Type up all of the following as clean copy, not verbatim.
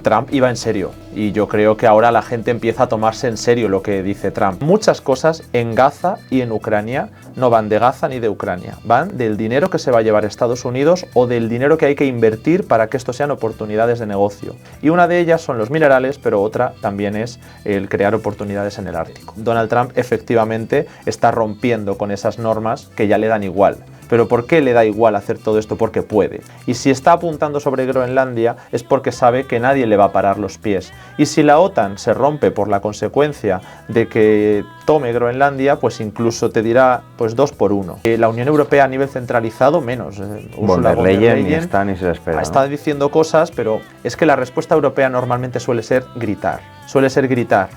Trump iba en serio y yo creo que ahora la gente empieza a tomarse en serio lo que dice Trump. Muchas cosas en Gaza y en Ucrania no van de Gaza ni de Ucrania, van del dinero que se va a llevar Estados Unidos o del dinero que hay que invertir para que esto sean oportunidades de negocio. Y una de ellas son los minerales, pero otra también es el crear oportunidades en el Ártico. Donald Trump efectivamente está rompiendo con esas normas que ya le dan igual. ¿Pero por qué le da igual hacer todo esto? Porque puede. Y si está apuntando sobre Groenlandia es porque sabe que nadie le va a parar los pies. Y si la OTAN se rompe por la consecuencia de que tome Groenlandia, pues incluso te dirá pues 2 por 1. La Unión Europea a nivel centralizado, menos. Ursula von der Leyen ni está ni se la espera. Está diciendo cosas, pero es que la respuesta europea normalmente suele ser gritar.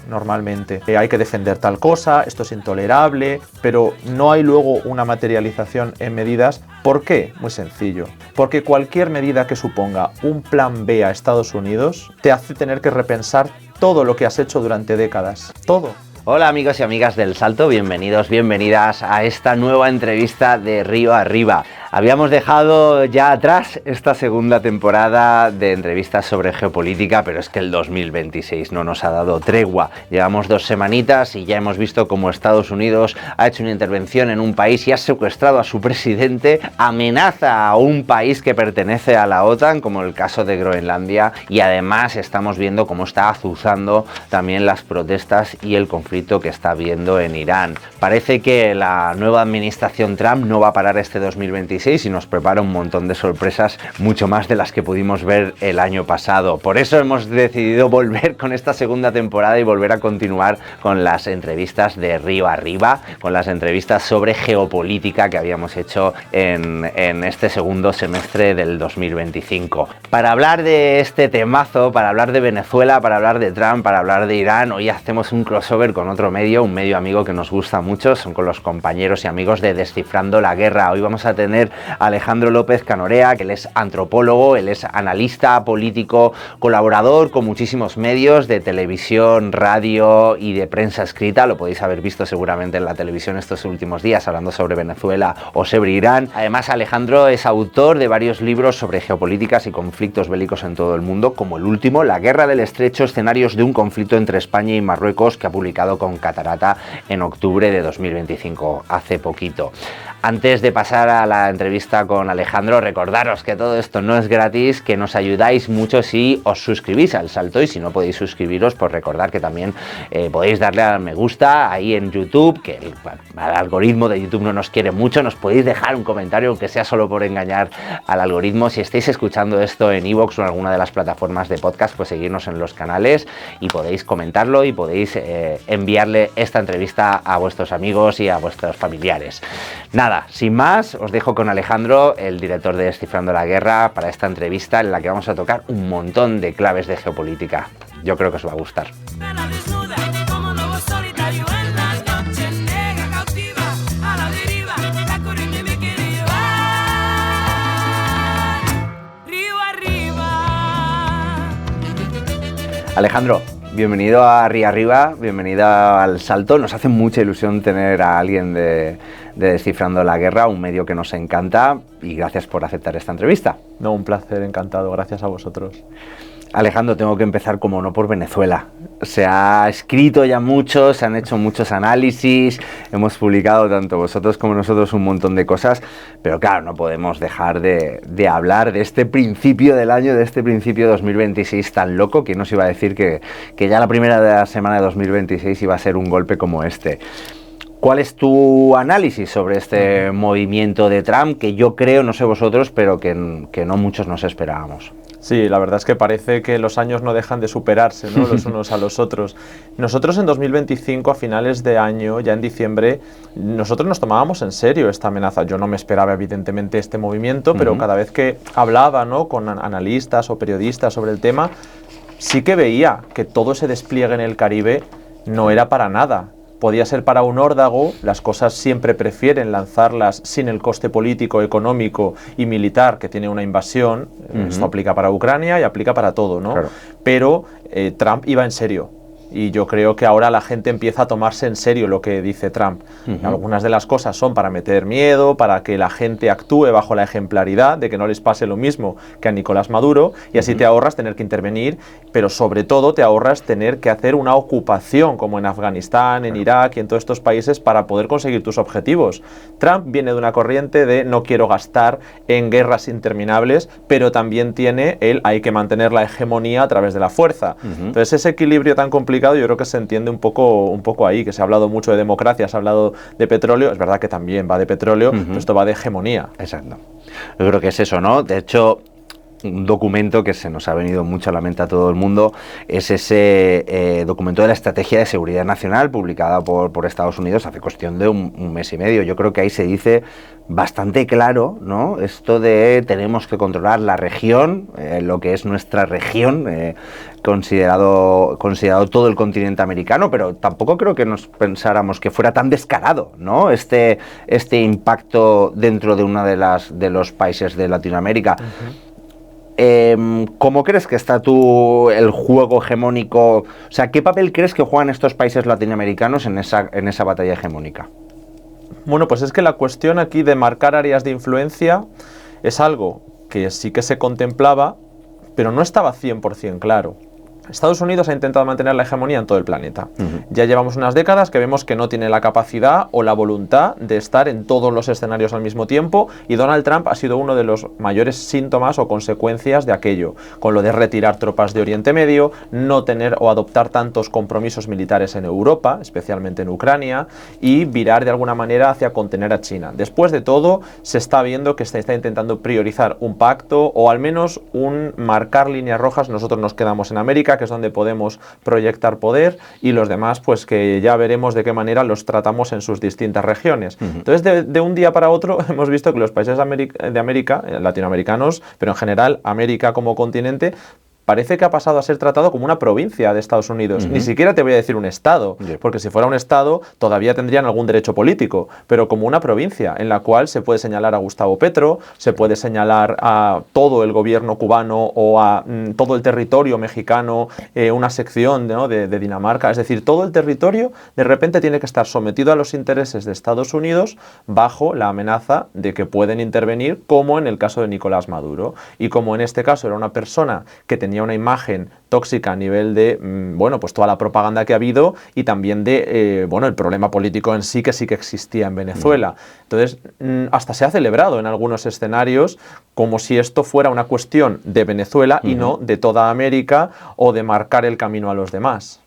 Normalmente. Hay que defender tal cosa, esto es intolerable, pero no hay luego una materialización en medidas. ¿Por qué? Muy sencillo. Porque cualquier medida que suponga un plan B a Estados Unidos te hace tener que repensar todo lo que has hecho durante décadas. Todo. Hola amigos y amigas del Salto, bienvenidos, bienvenidas a esta nueva entrevista de Río Arriba. Habíamos dejado ya atrás esta segunda temporada de entrevistas sobre geopolítica, pero es que el 2026 no nos ha dado tregua. Llevamos 2 semanitas y ya hemos visto cómo Estados Unidos ha hecho una intervención en un país y ha secuestrado a su presidente, amenaza a un país que pertenece a la OTAN, como el caso de Groenlandia, y además estamos viendo cómo está azuzando también las protestas y el conflicto que está habiendo en Irán. Parece que la nueva administración Trump no va a parar este 2026 y nos prepara un montón de sorpresas, mucho más de las que pudimos ver el año pasado. Por eso hemos decidido volver con esta segunda temporada y volver a continuar con las entrevistas de Río Arriba, con las entrevistas sobre geopolítica que habíamos hecho en este segundo semestre del 2025. Para hablar de este temazo, para hablar de Venezuela, para hablar de Trump, para hablar de Irán, hoy hacemos un crossover con otro medio, un medio amigo que nos gusta mucho, son con los compañeros y amigos de Descifrando la Guerra. Hoy vamos a tener a Alejandro López Canorea, que él es antropólogo, él es analista político, colaborador con muchísimos medios de televisión, radio y de prensa escrita. Lo podéis haber visto seguramente en la televisión estos últimos días hablando sobre Venezuela o sobre Irán. Además, Alejandro es autor de varios libros sobre geopolíticas y conflictos bélicos en todo el mundo, como el último, La Guerra del Estrecho, escenarios de un conflicto entre España y Marruecos, que ha publicado con Catarata en octubre de 2025, hace poquito. Antes de pasar a la entrevista con Alejandro, recordaros que todo esto no es gratis, que nos ayudáis mucho si os suscribís al Salto, y si no podéis suscribiros, pues recordar que también podéis darle al me gusta ahí en YouTube, que el algoritmo de YouTube no nos quiere mucho. Nos podéis dejar un comentario, aunque sea solo por engañar al algoritmo. Si estáis escuchando esto en iVoox o en alguna de las plataformas de podcast, pues seguirnos en los canales y podéis comentarlo y podéis enviarle esta entrevista a vuestros amigos y a vuestros familiares. Nada, sin más, os dejo con Alejandro, el director de Descifrando la Guerra, para esta entrevista en la que vamos a tocar un montón de claves de geopolítica. Yo creo que os va a gustar. Alejandro, bienvenido a Río Arriba, bienvenido al Salto. Nos hace mucha ilusión tener a alguien de Descifrando la Guerra, un medio que nos encanta, y gracias por aceptar esta entrevista. No, un placer, encantado, gracias a vosotros. Alejandro, tengo que empezar como no por Venezuela. Se ha escrito ya mucho, se han hecho muchos análisis, hemos publicado tanto vosotros como nosotros un montón de cosas, pero claro, no podemos dejar de hablar de este principio del año, de este principio de 2026 tan loco. ¿Quién nos iba a decir que ya la primera de la semana de 2026 iba a ser un golpe como este? ¿Cuál es tu análisis sobre este movimiento de Trump, que yo creo, no sé vosotros, pero que no muchos nos esperábamos? Sí, la verdad es que parece que los años no dejan de superarse, ¿no? Los unos a los otros. Nosotros en 2025, a finales de año, ya en diciembre, nosotros nos tomábamos en serio esta amenaza. Yo no me esperaba, evidentemente, este movimiento, pero cada vez que hablaba, ¿no?, con analistas o periodistas sobre el tema, sí que veía que todo ese despliegue en el Caribe no era para nada. Podía ser para un órdago, las cosas siempre prefieren lanzarlas sin el coste político, económico y militar que tiene una invasión. Esto aplica para Ucrania y aplica para todo, ¿no? Claro. Pero Trump iba en serio. y yo creo que ahora la gente empieza a tomarse en serio lo que dice Trump. Algunas de las cosas son para meter miedo, para que la gente actúe bajo la ejemplaridad, de que no les pase lo mismo que a Nicolás Maduro, y así te ahorras tener que intervenir, pero sobre todo te ahorras tener que hacer una ocupación, como en Afganistán, en Irak y en todos estos países, para poder conseguir tus objetivos. Trump viene de una corriente de no quiero gastar en guerras interminables, pero también tiene el hay que mantener la hegemonía a través de la fuerza. Entonces ese equilibrio tan complicado yo creo que se entiende un poco ahí, que se ha hablado mucho de democracia, se ha hablado de petróleo, es verdad que también va de petróleo, pero esto va de hegemonía. Exacto. Yo creo que es eso, ¿no? De hecho, un documento que se nos ha venido mucho a la mente a todo el mundo es ese documento de la Estrategia de Seguridad Nacional publicada por Estados Unidos hace cuestión de un mes y medio. Yo creo que ahí se dice bastante claro, ¿no? Esto de tenemos que controlar la región, lo que es nuestra región, considerado todo el continente americano, pero tampoco creo que nos pensáramos que fuera tan descarado, ¿no? Este impacto dentro de uno de los países de Latinoamérica. ¿Cómo crees que está el juego hegemónico? O sea, ¿qué papel crees que juegan estos países latinoamericanos en esa batalla hegemónica? Bueno, pues es que la cuestión aquí de marcar áreas de influencia es algo que sí que se contemplaba, pero no estaba 100% claro. Estados Unidos ha intentado mantener la hegemonía en todo el planeta. Ya llevamos unas décadas que vemos que no tiene la capacidad o la voluntad de estar en todos los escenarios al mismo tiempo, y Donald Trump ha sido uno de los mayores síntomas o consecuencias de aquello, con lo de retirar tropas de Oriente Medio, no tener o adoptar tantos compromisos militares en Europa, especialmente en Ucrania, y virar de alguna manera hacia contener a China. Después de todo, se está viendo que se está intentando priorizar un pacto o al menos marcar líneas rojas. Nosotros nos quedamos en América, que es donde podemos proyectar poder, y los demás pues que ya veremos de qué manera los tratamos en sus distintas regiones. Entonces de un día para otro hemos visto que los países de América, latinoamericanos, pero en general América como continente, parece que ha pasado a ser tratado como una provincia de Estados Unidos. Ni siquiera te voy a decir un estado, porque si fuera un estado todavía tendrían algún derecho político, pero como una provincia en la cual se puede señalar a Gustavo Petro, se puede señalar a todo el gobierno cubano o a todo el territorio mexicano, una sección, ¿no?, de Dinamarca. Es decir, todo el territorio de repente tiene que estar sometido a los intereses de Estados Unidos bajo la amenaza de que pueden intervenir, como en el caso de Nicolás Maduro. Y como en este caso era una persona que tenía una imagen tóxica a nivel de, bueno, pues toda la propaganda que ha habido, y también de, bueno, el problema político en sí que existía en Venezuela. Entonces, hasta se ha celebrado en algunos escenarios como si esto fuera una cuestión de Venezuela y no de toda América, o de marcar el camino a los demás.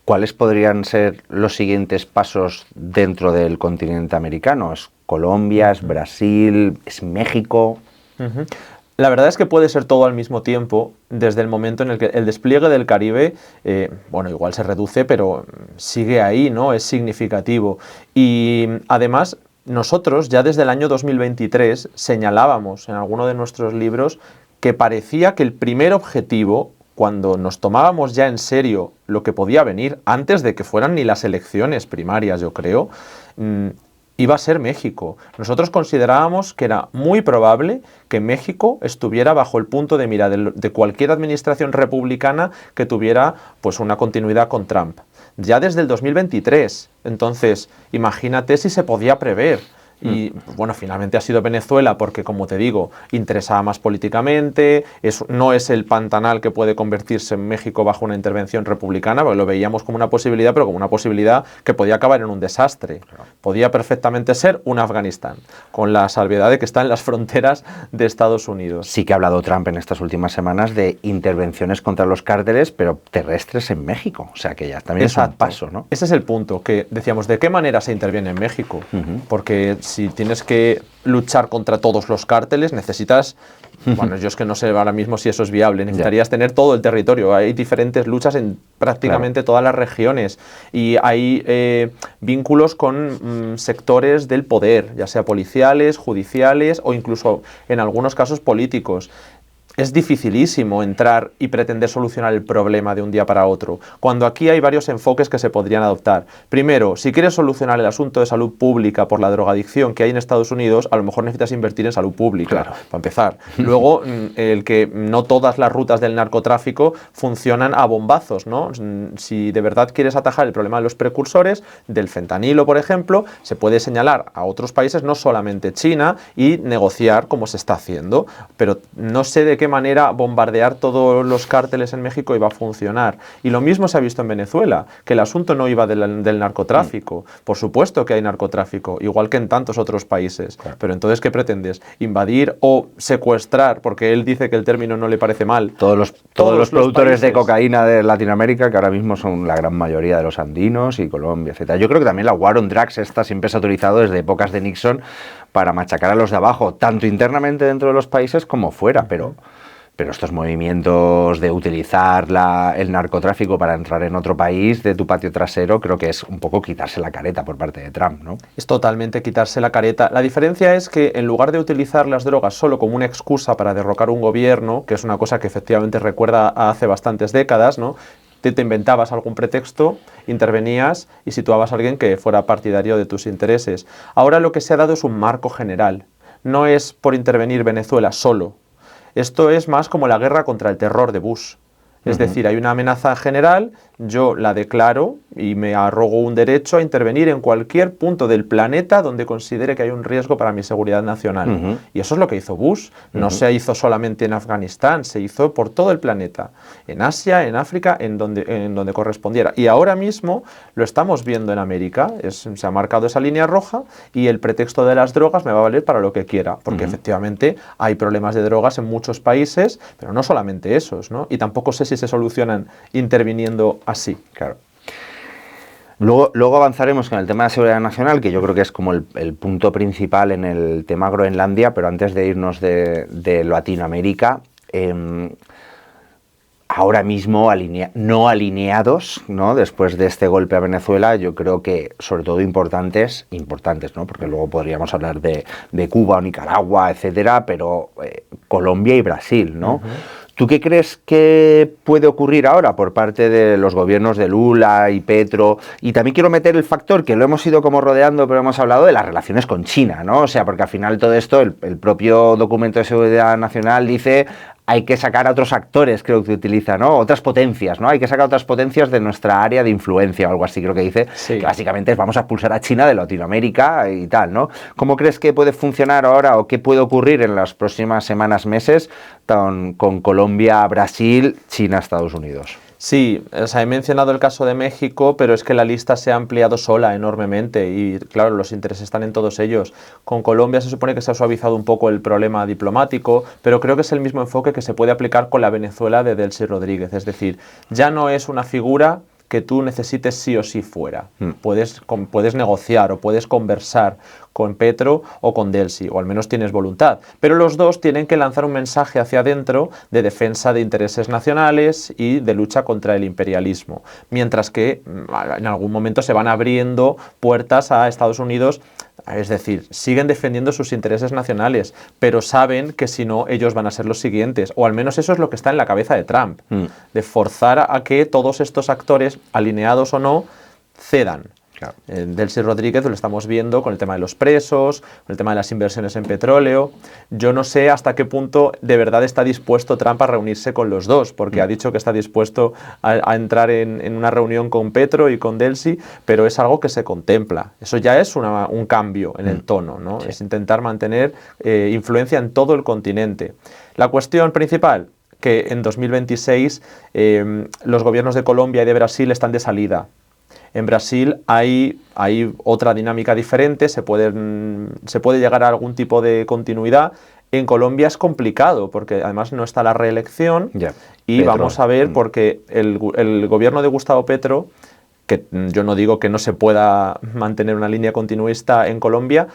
¿Cuáles podrían ser los siguientes pasos dentro del continente americano? ¿Es Colombia, es Brasil, es México? La verdad es que puede ser todo al mismo tiempo, desde el momento en el que el despliegue del Caribe, bueno, igual se reduce, pero sigue ahí, ¿no? Es significativo. Y además, nosotros ya desde el año 2023 señalábamos en alguno de nuestros libros que parecía que el primer objetivo, cuando nos tomábamos ya en serio lo que podía venir, antes de que fueran ni las elecciones primarias, yo creo, iba a ser México. Nosotros considerábamos que era muy probable que México estuviera bajo el punto de mira de cualquier administración republicana que tuviera pues una continuidad con Trump. Ya desde el 2023. Entonces, imagínate si se podía prever. Y bueno, finalmente ha sido Venezuela porque, como te digo, interesaba más políticamente, no es el Pantanal que puede convertirse en México bajo una intervención republicana, porque lo veíamos como una posibilidad, pero como una posibilidad que podía acabar en un desastre. Podía perfectamente ser un Afganistán, con la salvedad de que está en las fronteras de Estados Unidos. Sí que ha hablado Trump en estas últimas semanas de intervenciones contra los cárteles, pero terrestres en México, o sea que ya también es un paso, ¿no? Ese es el punto, que decíamos, ¿de qué manera se interviene en México? Porque si tienes que luchar contra todos los cárteles, necesitas, bueno, yo es que no sé ahora mismo si eso es viable, necesitarías tener todo el territorio. Hay diferentes luchas en prácticamente todas las regiones, y hay vínculos con sectores del poder, ya sea policiales, judiciales o incluso en algunos casos políticos. es dificilísimo entrar y pretender solucionar el problema de un día para otro, cuando aquí hay varios enfoques que se podrían adoptar. Primero, si quieres solucionar el asunto de salud pública por la drogadicción que hay en Estados Unidos, a lo mejor necesitas invertir en salud pública, claro, para empezar. Luego, el que no todas las rutas del narcotráfico funcionan a bombazos, ¿no? Si de verdad quieres atajar el problema de los precursores, del fentanilo, por ejemplo, se puede señalar a otros países, no solamente China, y negociar como se está haciendo. Pero no sé de qué manera bombardear todos los cárteles en México iba a funcionar. Y lo mismo se ha visto en Venezuela, que el asunto no iba del narcotráfico. Por supuesto que hay narcotráfico, igual que en tantos otros países. Claro. Pero entonces, ¿qué pretendes? ¿Invadir o secuestrar? Porque él dice que el término no le parece mal. Todos los productores de cocaína de Latinoamérica, que ahora mismo son la gran mayoría de los andinos y Colombia, etc. Yo creo que también la War on Drugs esta siempre se ha utilizado desde épocas de Nixon para machacar a los de abajo, tanto internamente dentro de los países como fuera, pero estos movimientos de utilizar el narcotráfico para entrar en otro país de tu patio trasero, creo que es un poco quitarse la careta por parte de Trump, ¿no? Es totalmente quitarse la careta. La diferencia es que en lugar de utilizar las drogas solo como una excusa para derrocar un gobierno, que es una cosa que efectivamente recuerda a hace bastantes décadas, ¿no? Te inventabas algún pretexto, intervenías y situabas a alguien que fuera partidario de tus intereses. Ahora lo que se ha dado es un marco general. No es por intervenir Venezuela solo. Esto es más como la guerra contra el terror de Bush. Es decir, hay una amenaza general, yo la declaro y me arrogo un derecho a intervenir en cualquier punto del planeta donde considere que hay un riesgo para mi seguridad nacional. Y eso es lo que hizo Bush. No se hizo solamente en Afganistán, se hizo por todo el planeta. En Asia, en África, en donde correspondiera. Y ahora mismo lo estamos viendo en América. Se ha marcado esa línea roja y el pretexto de las drogas me va a valer para lo que quiera. Porque efectivamente hay problemas de drogas en muchos países, pero no solamente esos, ¿no? Y tampoco sé si se solucionan interviniendo así. Claro. Luego avanzaremos con el tema de seguridad nacional, que yo creo que es como el punto principal en el tema Groenlandia, pero antes de irnos de Latinoamérica, ahora mismo no alineados, ¿no? Después de este golpe a Venezuela, yo creo que sobre todo importantes, ¿no? Porque luego podríamos hablar de Cuba o Nicaragua, etcétera, pero Colombia y Brasil, ¿no? ¿Tú qué crees que puede ocurrir ahora por parte de los gobiernos de Lula y Petro? Y también quiero meter el factor que lo hemos ido como rodeando, pero hemos hablado de las relaciones con China, ¿no? O sea, porque al final todo esto, el propio documento de seguridad nacional dice hay que sacar a otros actores, creo que utiliza, ¿no? Otras potencias, ¿no? Hay que sacar otras potencias de nuestra área de influencia o algo así, creo que dice, sí. Que básicamente es vamos a expulsar a China de Latinoamérica y tal, ¿no? ¿Cómo crees que puede funcionar ahora o qué puede ocurrir en las próximas semanas, meses con Colombia, Brasil, China, Estados Unidos? Sí, o sea, he mencionado el caso de México, pero es que la lista se ha ampliado sola enormemente y, claro, los intereses están en todos ellos. Con Colombia se supone que se ha suavizado un poco el problema diplomático, pero creo que es el mismo enfoque que se puede aplicar con la Venezuela de Delcy Rodríguez. Es decir, ya no es una figura que tú necesites sí o sí fuera. Puedes negociar o puedes conversar con Petro o con Delcy, o al menos tienes voluntad. Pero los dos tienen que lanzar un mensaje hacia adentro de defensa de intereses nacionales y de lucha contra el imperialismo. Mientras que en algún momento se van abriendo puertas a Estados Unidos. Es decir, siguen defendiendo sus intereses nacionales, pero saben que si no, ellos van a ser los siguientes. O al menos eso es lo que está en la cabeza de Trump, de forzar a que todos estos actores, alineados o no, cedan. Claro. Delcy Rodríguez lo estamos viendo con el tema de los presos, con el tema de las inversiones en petróleo. Yo no sé hasta qué punto de verdad está dispuesto Trump a reunirse con los dos, porque ha dicho que está dispuesto a entrar en una reunión con Petro y con Delcy, pero es algo que se contempla. Eso ya es un cambio en el tono, ¿no? Sí. Es intentar mantener influencia en todo el continente. La cuestión principal, que en 2026 los gobiernos de Colombia y de Brasil están de salida. En Brasil hay otra dinámica diferente, se puede llegar a algún tipo de continuidad. En Colombia es complicado porque además no está la reelección y Petro. Vamos a ver porque el gobierno de Gustavo Petro, que yo no digo que no se pueda mantener una línea continuista en Colombia,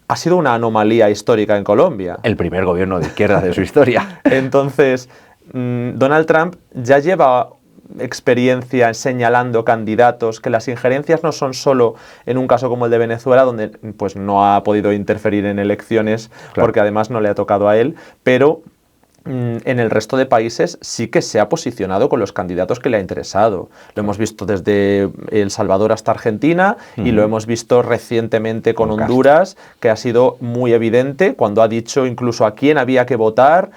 ha sido una anomalía histórica en Colombia. El primer gobierno de izquierda de su historia. Entonces, Donald Trump ya lleva experiencia señalando candidatos, que las injerencias no son solo en un caso como el de Venezuela, donde pues no ha podido interferir en elecciones, claro, porque además no le ha tocado a él, pero en el resto de países sí que se ha posicionado con los candidatos que le ha interesado. Lo hemos visto desde El Salvador hasta Argentina y lo hemos visto recientemente con Honduras, que ha sido muy evidente cuando ha dicho incluso a quién había que votar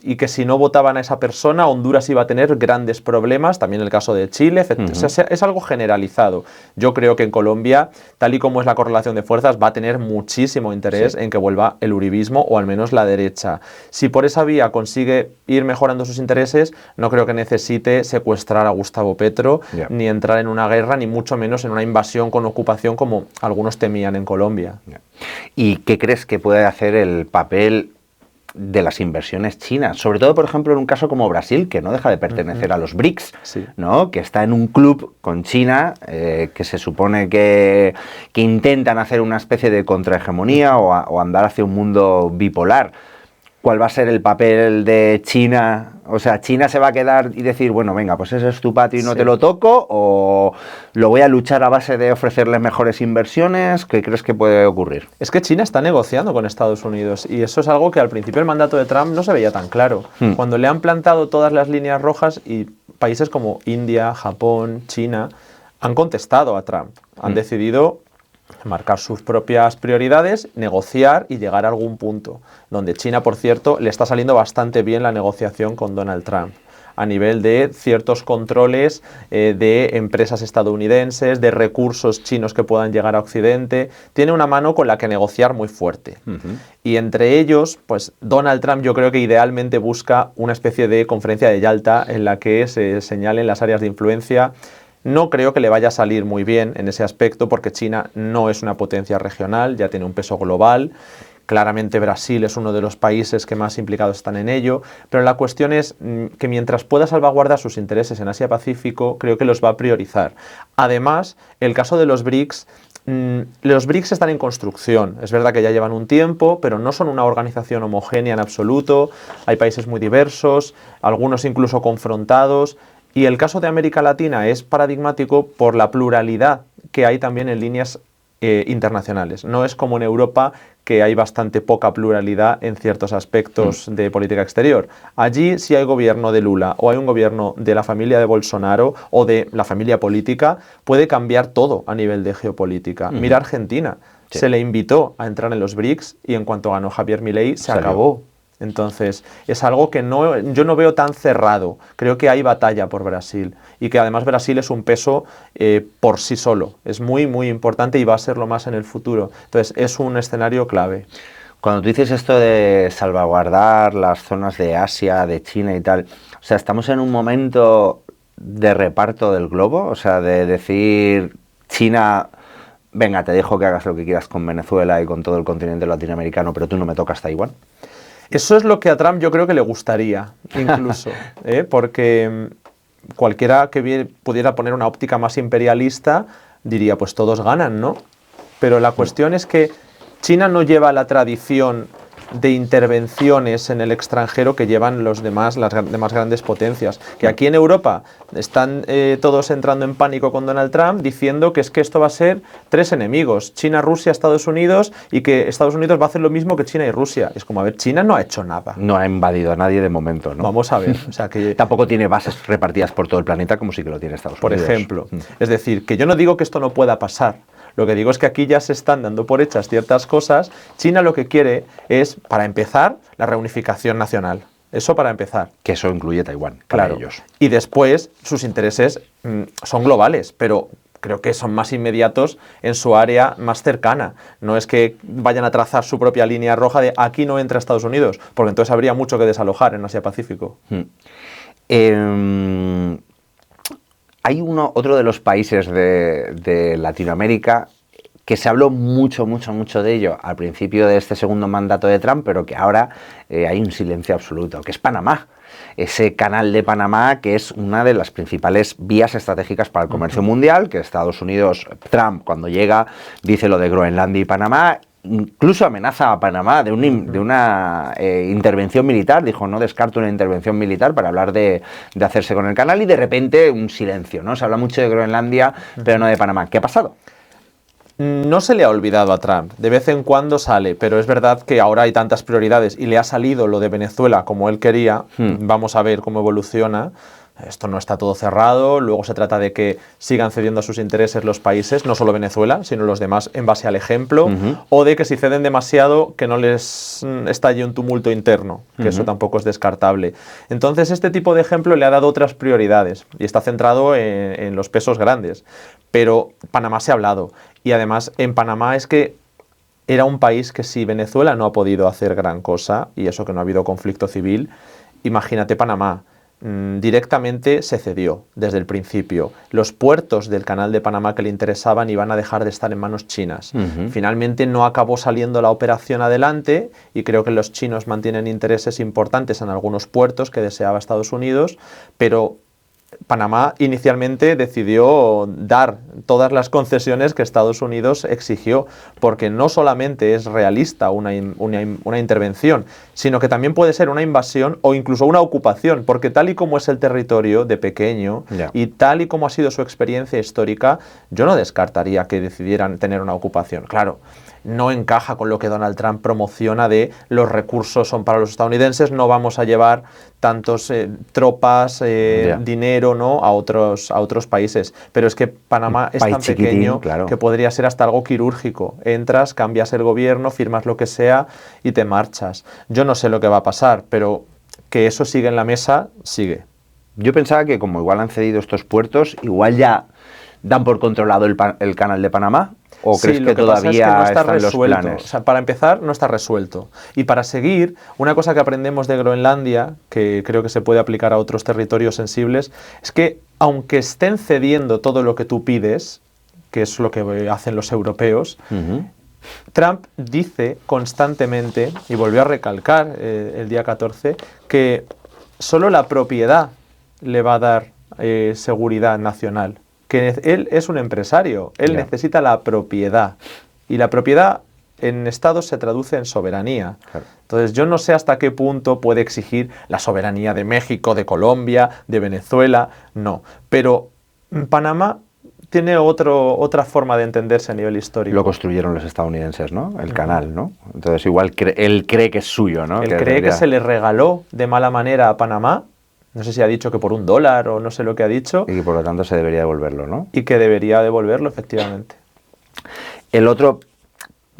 y que si no votaban a esa persona, Honduras iba a tener grandes problemas. También el caso de Chile. O sea, es algo generalizado. Yo creo que en Colombia, tal y como es la correlación de fuerzas, va a tener muchísimo interés en que vuelva el uribismo o al menos la derecha. Si por esa vía consigue ir mejorando sus intereses, no creo que necesite secuestrar a Gustavo Petro, ni entrar en una guerra, ni mucho menos en una invasión con ocupación como algunos temían en Colombia. ¿Y qué crees que puede hacer el papel de las inversiones chinas? Sobre todo, por ejemplo, en un caso como Brasil, que no deja de pertenecer a los BRICS, ¿no? Que está en un club con China, que se supone que intentan hacer una especie de contrahegemonía o andar hacia un mundo bipolar. ¿Cuál va a ser el papel de China? O sea, ¿China se va a quedar y decir, bueno, venga, pues ese es tu patio y no te lo toco? ¿O lo voy a luchar a base de ofrecerles mejores inversiones? ¿Qué crees que puede ocurrir? Es que China está negociando con Estados Unidos y eso es algo que al principio del mandato de Trump no se veía tan claro. Cuando le han plantado todas las líneas rojas y países como India, Japón, China han contestado a Trump, han decidido marcar sus propias prioridades, negociar y llegar a algún punto, donde China, por cierto, le está saliendo bastante bien la negociación con Donald Trump, a nivel de ciertos controles de empresas estadounidenses, de recursos chinos que puedan llegar a Occidente. Tiene una mano con la que negociar muy fuerte. Y entre ellos, pues Donald Trump yo creo que idealmente busca una especie de conferencia de Yalta en la que se señalen las áreas de influencia. No creo que le vaya a salir muy bien en ese aspecto porque China no es una potencia regional, ya tiene un peso global. Claramente Brasil es uno de los países que más implicados están en ello, pero la cuestión es que mientras pueda salvaguardar sus intereses en Asia-Pacífico, creo que los va a priorizar. Además, el caso de los BRICS están en construcción. Es verdad que ya llevan un tiempo, pero no son una organización homogénea en absoluto. Hay países muy diversos, algunos incluso confrontados. Y el caso de América Latina es paradigmático por la pluralidad que hay también en líneas internacionales. No es como en Europa, que hay bastante poca pluralidad en ciertos aspectos de política exterior. Allí, si hay gobierno de Lula o hay un gobierno de la familia de Bolsonaro o de la familia política, puede cambiar todo a nivel de geopolítica. Mira Argentina, se le invitó a entrar en los BRICS y en cuanto ganó Javier Milei, se acabó. Entonces, es algo que yo no veo tan cerrado. Creo que hay batalla por Brasil y que además Brasil es un peso por sí solo. Es muy, muy importante y va a serlo más en el futuro. Entonces, es un escenario clave. Cuando tú dices esto de salvaguardar las zonas de Asia, de China y tal, o sea, ¿estamos en un momento de reparto del globo? O sea, de decir, China, venga, te dejo que hagas lo que quieras con Venezuela y con todo el continente latinoamericano, pero tú no me tocas Taiwán. Eso es lo que a Trump yo creo que le gustaría, incluso, porque cualquiera que pudiera poner una óptica más imperialista diría, pues todos ganan, ¿no? Pero la cuestión es que China no lleva la tradición de intervenciones en el extranjero que llevan las demás grandes potencias. Que aquí en Europa están todos entrando en pánico con Donald Trump diciendo que es que esto va a ser tres enemigos, China, Rusia, Estados Unidos, y que Estados Unidos va a hacer lo mismo que China y Rusia. Es como, a ver, China no ha hecho nada. No ha invadido a nadie de momento, ¿no? Vamos a ver. O sea, que tampoco tiene bases repartidas por todo el planeta como sí que lo tiene Estados Unidos. Por ejemplo. Es decir, que yo no digo que esto no pueda pasar. Lo que digo es que aquí ya se están dando por hechas ciertas cosas. China lo que quiere es, para empezar, la reunificación nacional. Eso para empezar. Que eso incluye Taiwán, claro. Para ellos. Y después sus intereses son globales, pero creo que son más inmediatos en su área más cercana. No es que vayan a trazar su propia línea roja de aquí no entra Estados Unidos, porque entonces habría mucho que desalojar en Asia-Pacífico. Hay otro de los países de Latinoamérica que se habló mucho de ello al principio de este segundo mandato de Trump, pero que ahora hay un silencio absoluto, que es Panamá. Ese canal de Panamá que es una de las principales vías estratégicas para el comercio mundial, que Estados Unidos, Trump, cuando llega, dice lo de Groenlandia y Panamá, incluso amenaza a Panamá de una intervención militar. Dijo, no descarto una intervención militar para hablar de hacerse con el canal, y de repente un silencio, ¿no? Se habla mucho de Groenlandia, pero no de Panamá. ¿Qué ha pasado? No se le ha olvidado a Trump, de vez en cuando sale, pero es verdad que ahora hay tantas prioridades y le ha salido lo de Venezuela como él quería. Vamos a ver cómo evoluciona. Esto no está todo cerrado, luego se trata de que sigan cediendo a sus intereses los países, no solo Venezuela, sino los demás en base al ejemplo, o de que si ceden demasiado, que no les estalle un tumulto interno, que eso tampoco es descartable. Entonces este tipo de ejemplo le ha dado otras prioridades y está centrado en los pesos grandes. Pero Panamá se ha hablado, y además en Panamá es que era un país que si Venezuela no ha podido hacer gran cosa, y eso que no ha habido conflicto civil, imagínate Panamá. Directamente se cedió desde el principio. Los puertos del canal de Panamá que le interesaban iban a dejar de estar en manos chinas. Finalmente no acabó saliendo la operación adelante y creo que los chinos mantienen intereses importantes en algunos puertos que deseaba Estados Unidos, pero Panamá inicialmente decidió dar todas las concesiones que Estados Unidos exigió, porque no solamente es realista una intervención, sino que también puede ser una invasión o incluso una ocupación, porque tal y como es el territorio de pequeño y tal y como ha sido su experiencia histórica, yo no descartaría que decidieran tener una ocupación. Claro, no encaja con lo que Donald Trump promociona de los recursos son para los estadounidenses, no vamos a llevar tantos tropas, dinero, ¿no?, a otros países. Pero es que Panamá es tan pequeño que podría ser hasta algo quirúrgico. Entras, cambias el gobierno, firmas lo que sea y te marchas. Yo no sé lo que va a pasar, pero que eso sigue en la mesa, sigue. Yo pensaba que como igual han cedido estos puertos, igual ya dan por controlado el canal de Panamá. ¿O crees sí, que todavía no está están resuelto. Los planes? O sea, para empezar, no está resuelto. Y para seguir, una cosa que aprendemos de Groenlandia, que creo que se puede aplicar a otros territorios sensibles, es que aunque estén cediendo todo lo que tú pides, que es lo que hacen los europeos, Trump dice constantemente, y volvió a recalcar el día 14, que solo la propiedad le va a dar seguridad nacional. Que él es un empresario, él necesita la propiedad, y la propiedad en estados se traduce en soberanía. Entonces yo no sé hasta qué punto puede exigir la soberanía de México, de Colombia, de Venezuela, no. Pero Panamá tiene otra forma de entenderse a nivel histórico. Lo construyeron los estadounidenses, ¿no? El canal, ¿no? Entonces igual él cree que es suyo, ¿no? Él cree que se le regaló de mala manera a Panamá. No sé si ha dicho que por $1 o no sé lo que ha dicho. Y que por lo tanto se debería devolverlo, ¿no? Y que debería devolverlo, efectivamente. El otro,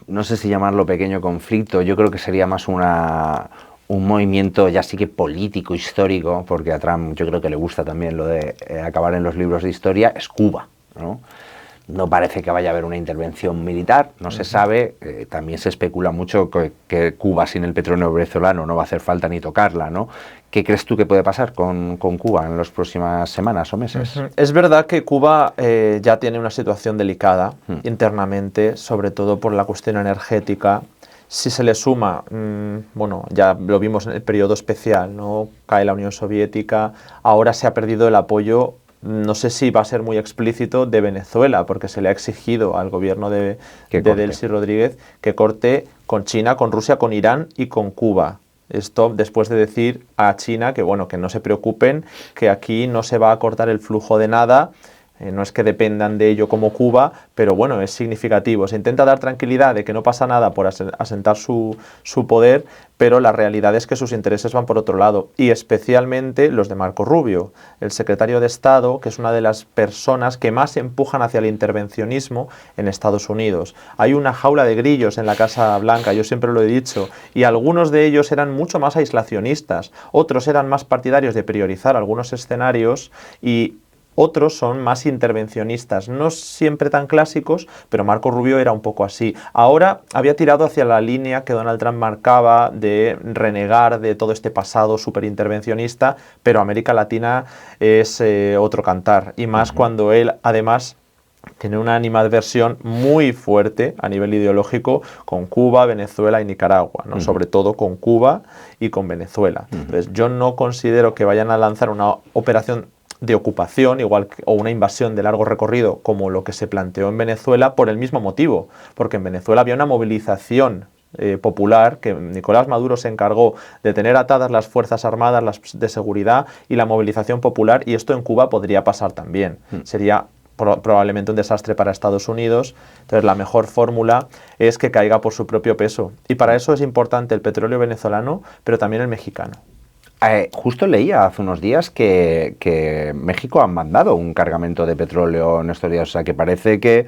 no sé si llamarlo pequeño conflicto, yo creo que sería más un movimiento ya sí que político, histórico, porque a Trump yo creo que le gusta también lo de acabar en los libros de historia, es Cuba, ¿no? No parece que vaya a haber una intervención militar, no se sabe, también se especula mucho que Cuba sin el petróleo venezolano no va a hacer falta ni tocarla, ¿no? ¿Qué crees tú que puede pasar con Cuba en las próximas semanas o meses? Es verdad que Cuba ya tiene una situación delicada internamente, sobre todo por la cuestión energética. Si se le suma, bueno, ya lo vimos en el periodo especial, ¿no? Cae la Unión Soviética, ahora se ha perdido el apoyo. No sé si va a ser muy explícito de Venezuela, porque se le ha exigido al gobierno de Delcy Rodríguez que corte con China, con Rusia, con Irán y con Cuba. Esto después de decir a China que, bueno, que no se preocupen, que aquí no se va a cortar el flujo de nada. No es que dependan de ello como Cuba, pero bueno, es significativo. Se intenta dar tranquilidad de que no pasa nada por asentar su poder, pero la realidad es que sus intereses van por otro lado, y especialmente los de Marco Rubio, el secretario de Estado, que es una de las personas que más empujan hacia el intervencionismo en Estados Unidos. Hay una jaula de grillos en la Casa Blanca, yo siempre lo he dicho, y algunos de ellos eran mucho más aislacionistas, otros eran más partidarios de priorizar algunos escenarios y otros son más intervencionistas, no siempre tan clásicos, pero Marco Rubio era un poco así. Ahora había tirado hacia la línea que Donald Trump marcaba de renegar de todo este pasado súper intervencionista, pero América Latina es otro cantar, y más cuando él además tiene una animadversión muy fuerte a nivel ideológico con Cuba, Venezuela y Nicaragua, ¿no? Sobre todo con Cuba y con Venezuela. Entonces yo no considero que vayan a lanzar una operación de ocupación, o una invasión de largo recorrido como lo que se planteó en Venezuela, por el mismo motivo, porque en Venezuela había una movilización popular que Nicolás Maduro se encargó de tener atadas las fuerzas armadas, las de seguridad y la movilización popular, y esto en Cuba podría pasar también. Sería probablemente un desastre para Estados Unidos. Entonces la mejor fórmula es que caiga por su propio peso. Y para eso es importante el petróleo venezolano, pero también el mexicano. Justo leía hace unos días que México ha mandado un cargamento de petróleo en estos días. O sea, que parece que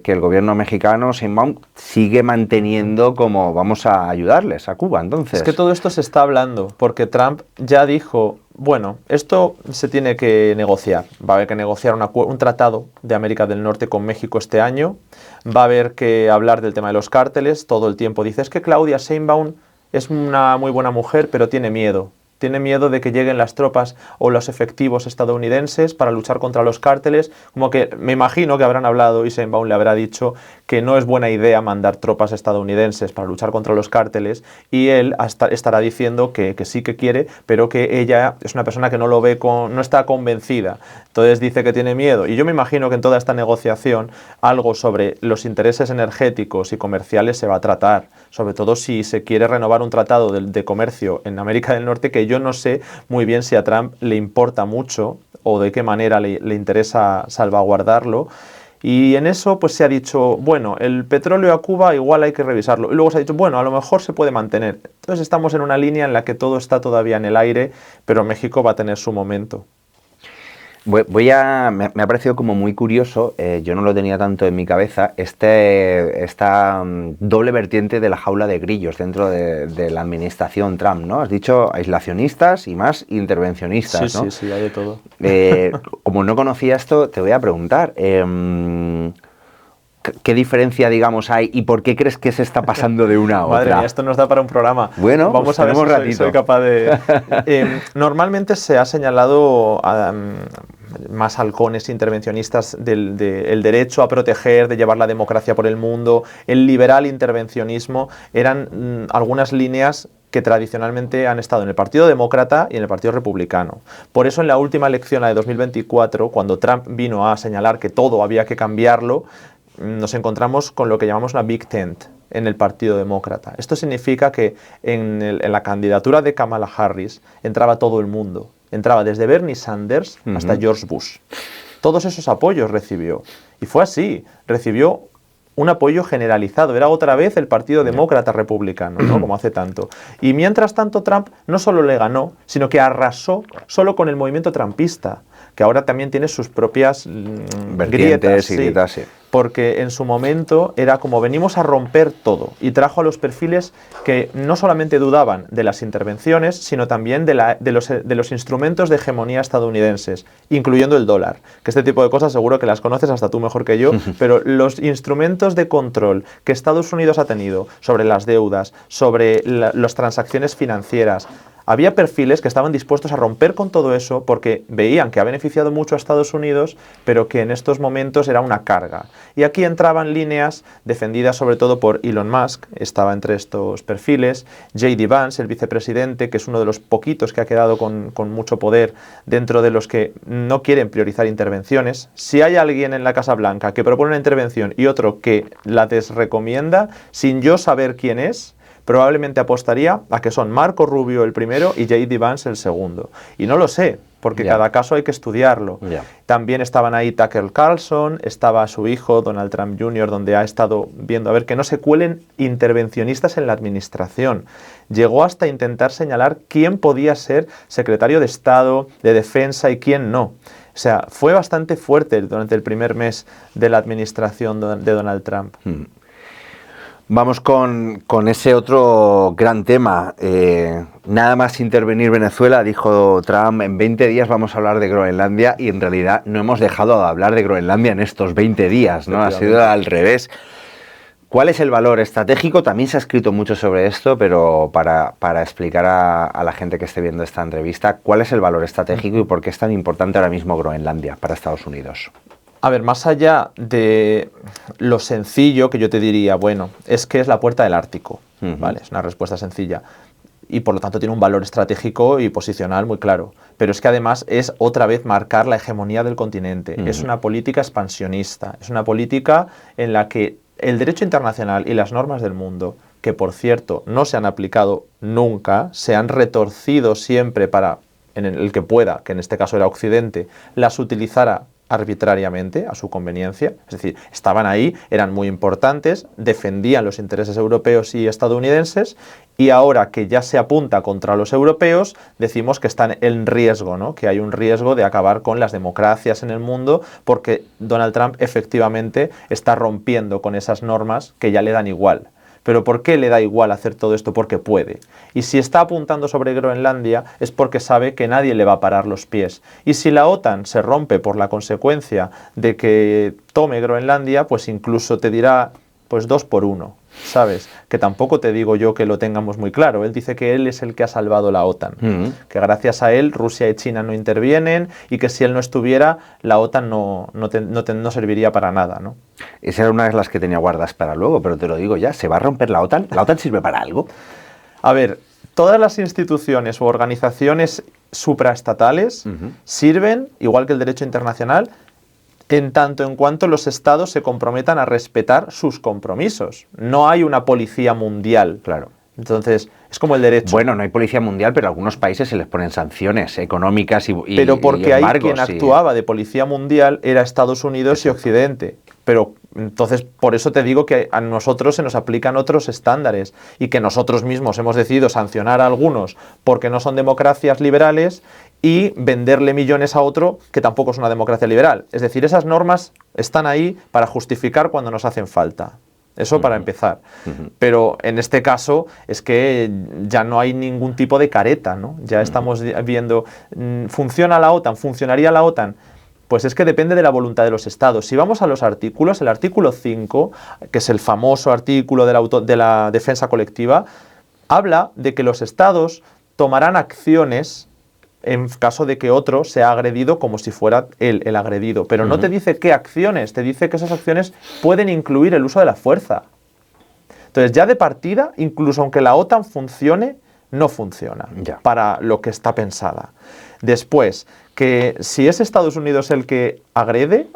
el gobierno mexicano, Sheinbaum, sigue manteniendo como vamos a ayudarles a Cuba. Entonces, es que todo esto se está hablando, porque Trump ya dijo, bueno, esto se tiene que negociar. Va a haber que negociar un tratado de América del Norte con México este año. Va a haber que hablar del tema de los cárteles. Todo el tiempo dice, es que Claudia Sheinbaum es una muy buena mujer, pero tiene miedo. Tiene miedo de que lleguen las tropas o los efectivos estadounidenses para luchar contra los cárteles. Como que me imagino que habrán hablado y Sheinbaum le habrá dicho que no es buena idea mandar tropas estadounidenses para luchar contra los cárteles, y él estará diciendo que sí que quiere, pero que ella es una persona que no lo ve, no está convencida. Entonces dice que tiene miedo. Y yo me imagino que en toda esta negociación algo sobre los intereses energéticos y comerciales se va a tratar. Sobre todo si se quiere renovar un tratado de comercio en América del Norte, que yo no sé muy bien si a Trump le importa mucho o de qué manera le interesa salvaguardarlo. Y en eso pues se ha dicho, bueno, el petróleo a Cuba igual hay que revisarlo. Y luego se ha dicho, bueno, a lo mejor se puede mantener. Entonces estamos en una línea en la que todo está todavía en el aire, pero México va a tener su momento. Me ha parecido como muy curioso, yo no lo tenía tanto en mi cabeza, esta doble vertiente de la jaula de grillos dentro de la administración Trump, ¿no? Has dicho aislacionistas y más intervencionistas, sí, ¿no? Sí, hay de todo. Como no conocía esto, te voy a preguntar, ¿qué diferencia, digamos, hay y por qué crees que se está pasando de una a otra? Madre mía, esto nos da para un programa. Bueno, vamos pues a ver si ratito. soy capaz de... normalmente se ha señalado más halcones intervencionistas del derecho a proteger, de llevar la democracia por el mundo, el liberal intervencionismo, eran algunas líneas que tradicionalmente han estado en el Partido Demócrata y en el Partido Republicano. Por eso en la última elección, la de 2024, cuando Trump vino a señalar que todo había que cambiarlo, nos encontramos con lo que llamamos una Big Tent en el Partido Demócrata. Esto significa que en la candidatura de Kamala Harris entraba todo el mundo. Entraba desde Bernie Sanders hasta George Bush. Todos esos apoyos recibió. Y fue así. Recibió un apoyo generalizado. Era otra vez el Partido Demócrata Republicano, ¿no? Como hace tanto. Y mientras tanto Trump no solo le ganó, sino que arrasó solo con el movimiento trumpista, que ahora también tiene sus propias grietas. Sí. Porque en su momento era como venimos a romper todo, y trajo a los perfiles que no solamente dudaban de las intervenciones, sino también de los instrumentos de hegemonía estadounidenses, incluyendo el dólar, que este tipo de cosas seguro que las conoces hasta tú mejor que yo, pero los instrumentos de control que Estados Unidos ha tenido sobre las deudas, sobre las transacciones financieras. Había perfiles que estaban dispuestos a romper con todo eso porque veían que ha beneficiado mucho a Estados Unidos, pero que en estos momentos era una carga. Y aquí entraban líneas defendidas sobre todo por Elon Musk, estaba entre estos perfiles, J.D. Vance, el vicepresidente, que es uno de los poquitos que ha quedado con mucho poder dentro de los que no quieren priorizar intervenciones. Si hay alguien en la Casa Blanca que propone una intervención y otro que la desrecomienda, sin yo saber quién es, probablemente apostaría a que son Marco Rubio el primero y J.D. Vance el segundo. Y no lo sé, porque cada caso hay que estudiarlo. También estaban ahí Tucker Carlson, estaba su hijo Donald Trump Jr., donde ha estado viendo a ver que no se cuelen intervencionistas en la administración. Llegó hasta intentar señalar quién podía ser secretario de Estado, de Defensa y quién no. O sea, fue bastante fuerte durante el primer mes de la administración de Donald Trump. Vamos con ese otro gran tema. Nada más intervenir Venezuela, dijo Trump, en 20 días vamos a hablar de Groenlandia, y en realidad no hemos dejado de hablar de Groenlandia en estos 20 días, ¿no? Ha sido al revés. ¿Cuál es el valor estratégico? También se ha escrito mucho sobre esto, pero para explicar a la gente que esté viendo esta entrevista, ¿cuál es el valor estratégico y por qué es tan importante ahora mismo Groenlandia para Estados Unidos? A ver, más allá de lo sencillo que yo te diría, bueno, es que es la puerta del Ártico, ¿vale? Es una respuesta sencilla. Y por lo tanto tiene un valor estratégico y posicional muy claro. Pero es que además es otra vez marcar la hegemonía del continente. Es una política expansionista, es una política en la que el derecho internacional y las normas del mundo, que por cierto no se han aplicado nunca, se han retorcido siempre para, en el que pueda, que en este caso era Occidente, las utilizara arbitrariamente a su conveniencia, es decir, estaban ahí, eran muy importantes, defendían los intereses europeos y estadounidenses, y ahora que ya se apunta contra los europeos, decimos que están en riesgo, ¿no? Que hay un riesgo de acabar con las democracias en el mundo, porque Donald Trump efectivamente está rompiendo con esas normas que ya le dan igual. ¿Pero por qué le da igual hacer todo esto? Porque puede. Y si está apuntando sobre Groenlandia es porque sabe que nadie le va a parar los pies. Y si la OTAN se rompe por la consecuencia de que tome Groenlandia, pues incluso te dirá, pues 2 por 1, ¿sabes? Que tampoco te digo yo que lo tengamos muy claro. Él dice que él es el que ha salvado la OTAN, que gracias a él Rusia y China no intervienen y que si él no estuviera, la OTAN no serviría para nada, ¿no? Esa era una de las que tenía guardas para luego, pero te lo digo ya, ¿se va a romper la OTAN? ¿La OTAN sirve para algo? A ver, todas las instituciones u organizaciones supraestatales sirven, igual que el derecho internacional, en tanto en cuanto los estados se comprometan a respetar sus compromisos. No hay una policía mundial. Claro. Entonces, es como el derecho. Bueno, no hay policía mundial, pero a algunos países se les ponen sanciones económicas y pero porque y ahí embargos, quien actuaba de policía mundial era Estados Unidos y Occidente. Pero entonces, por eso te digo que a nosotros se nos aplican otros estándares y que nosotros mismos hemos decidido sancionar a algunos porque no son democracias liberales y venderle millones a otro que tampoco es una democracia liberal. Es decir, esas normas están ahí para justificar cuando nos hacen falta. Eso para empezar. Pero en este caso es que ya no hay ningún tipo de careta, ¿no? Ya estamos viendo, ¿funciona la OTAN? ¿Funcionaría la OTAN? Pues es que depende de la voluntad de los estados. Si vamos a los artículos, el artículo 5, que es el famoso artículo de la defensa colectiva, habla de que los estados tomarán acciones en caso de que otro sea agredido como si fuera él el agredido. Pero no te dice qué acciones, te dice que esas acciones pueden incluir el uso de la fuerza. Entonces ya de partida, incluso aunque la OTAN funcione, no funciona para lo que está pensada. Después, que si es Estados Unidos el que agrede,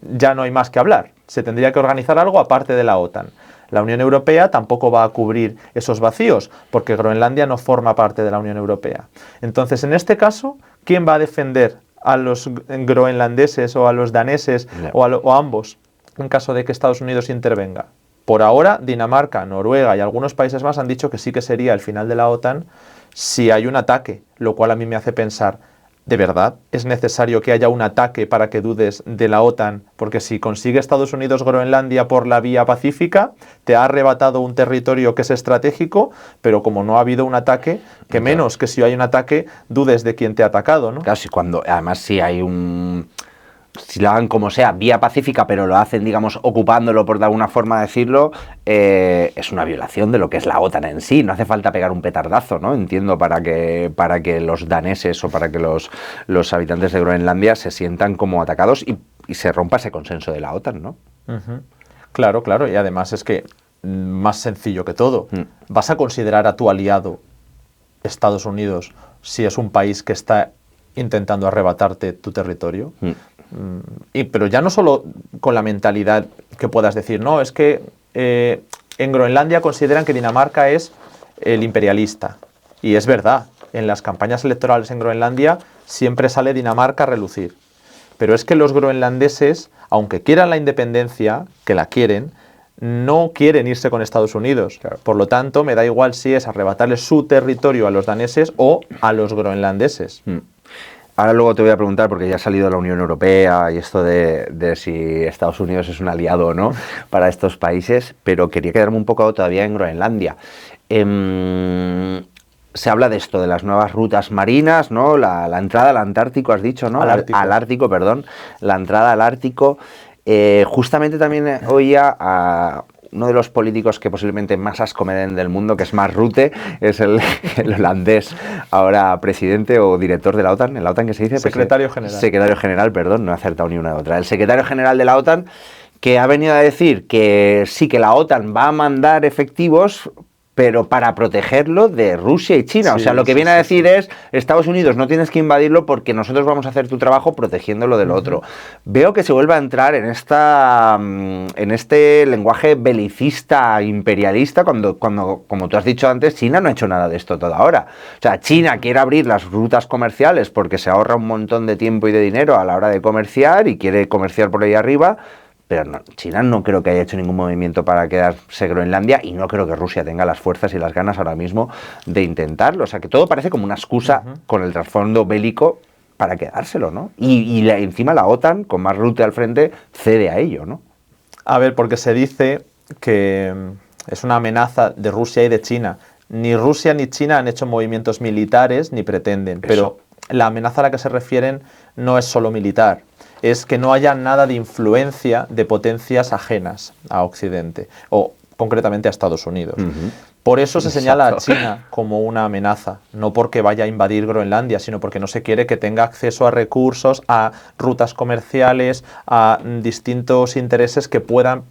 ya no hay más que hablar. Se tendría que organizar algo aparte de la OTAN. La Unión Europea tampoco va a cubrir esos vacíos, porque Groenlandia no forma parte de la Unión Europea. Entonces, en este caso, ¿quién va a defender a los groenlandeses o a los daneses o a ambos en caso de que Estados Unidos intervenga? Por ahora, Dinamarca, Noruega y algunos países más han dicho que sí que sería el final de la OTAN si hay un ataque, lo cual a mí me hace pensar, ¿de verdad es necesario que haya un ataque para que dudes de la OTAN? Porque si consigue Estados Unidos Groenlandia por la vía pacífica, te ha arrebatado un territorio que es estratégico, pero como no ha habido un ataque, que menos que si hay un ataque, dudes de quién te ha atacado, ¿no? Claro, además si hay si lo hagan como sea, vía pacífica, pero lo hacen, digamos, ocupándolo, por de alguna forma decirlo, es una violación de lo que es la OTAN en sí. No hace falta pegar un petardazo, ¿no? Entiendo, para que los daneses o para que los habitantes de Groenlandia se sientan como atacados y se rompa ese consenso de la OTAN, ¿no? Claro, claro, y además es que, más sencillo que todo, ¿vas a considerar a tu aliado Estados Unidos si es un país que está intentando arrebatarte tu territorio? Pero ya no solo con la mentalidad que puedas decir, no, es que en Groenlandia consideran que Dinamarca es el imperialista. Y es verdad, en las campañas electorales en Groenlandia siempre sale Dinamarca a relucir. Pero es que los groenlandeses, aunque quieran la independencia, que la quieren, no quieren irse con Estados Unidos. Claro. Por lo tanto, me da igual si es arrebatarles su territorio a los daneses o a los groenlandeses. Ahora luego te voy a preguntar, porque ya ha salido la Unión Europea y esto de si Estados Unidos es un aliado o no para estos países, pero quería quedarme un poco todavía en Groenlandia. Se habla de esto, de las nuevas rutas marinas, ¿no? La entrada al Antártico, has dicho, ¿no? Al Ártico, perdón. La entrada al Ártico. Justamente también oía a uno de los políticos que posiblemente más asco me den del mundo, que es Mark Rutte, es el holandés, ahora presidente o director de la OTAN. ¿En la OTAN qué se dice? Secretario general. Secretario general, perdón, no he acertado ni una de otra. El secretario general de la OTAN, que ha venido a decir que sí, que la OTAN va a mandar efectivos, pero para protegerlo de Rusia y China. Sí, o sea, lo que viene a decir es, Estados Unidos, no tienes que invadirlo porque nosotros vamos a hacer tu trabajo protegiéndolo del otro. Veo que se vuelve a entrar en este lenguaje belicista, imperialista, cuando, como tú has dicho antes, China no ha hecho nada de esto toda ahora. O sea, China quiere abrir las rutas comerciales porque se ahorra un montón de tiempo y de dinero a la hora de comerciar y quiere comerciar por ahí arriba. Pero no, China no creo que haya hecho ningún movimiento para quedarse Groenlandia y no creo que Rusia tenga las fuerzas y las ganas ahora mismo de intentarlo. O sea, que todo parece como una excusa con el trasfondo bélico para quedárselo, ¿no? Y encima la OTAN, con Mark Rutte al frente, cede a ello, ¿no? A ver, porque se dice que es una amenaza de Rusia y de China. Ni Rusia ni China han hecho movimientos militares ni pretenden, pero la amenaza a la que se refieren no es solo militar. Es que no haya nada de influencia de potencias ajenas a Occidente, o concretamente a Estados Unidos. Por eso se señala a China como una amenaza, no porque vaya a invadir Groenlandia, sino porque no se quiere que tenga acceso a recursos, a rutas comerciales, a distintos intereses que puedan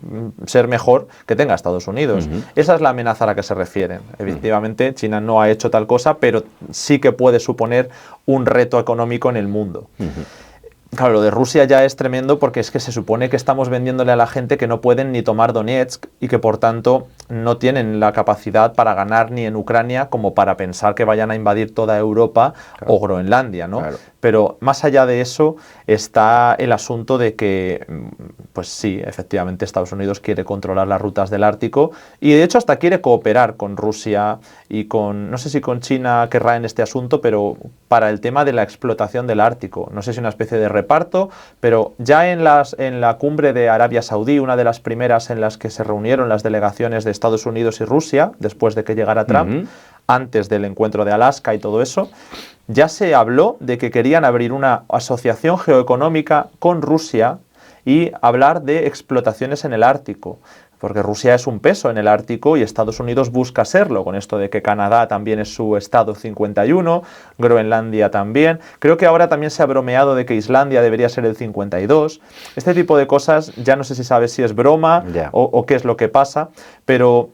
ser mejor que tenga Estados Unidos. Esa es la amenaza a la que se refieren. Efectivamente, China no ha hecho tal cosa, pero sí que puede suponer un reto económico en el mundo. Claro, lo de Rusia ya es tremendo porque es que se supone que estamos vendiéndole a la gente que no pueden ni tomar Donetsk y que por tanto no tienen la capacidad para ganar ni en Ucrania como para pensar que vayan a invadir toda Europa o Groenlandia, ¿no? Pero más allá de eso está el asunto de que, pues sí, efectivamente Estados Unidos quiere controlar las rutas del Ártico y de hecho hasta quiere cooperar con Rusia y con, no sé si con China querrá en este asunto, pero para el tema de la explotación del Ártico. No sé si una especie de reparto, pero ya en la cumbre de Arabia Saudí, una de las primeras en las que se reunieron las delegaciones de Estados Unidos y Rusia, después de que llegara Trump, antes del encuentro de Alaska y todo eso, ya se habló de que querían abrir una asociación geoeconómica con Rusia y hablar de explotaciones en el Ártico, porque Rusia es un peso en el Ártico y Estados Unidos busca serlo, con esto de que Canadá también es su estado 51, Groenlandia también. Creo que ahora también se ha bromeado de que Islandia debería ser el 52. Este tipo de cosas, ya no sé si sabes si es broma o qué es lo que pasa, pero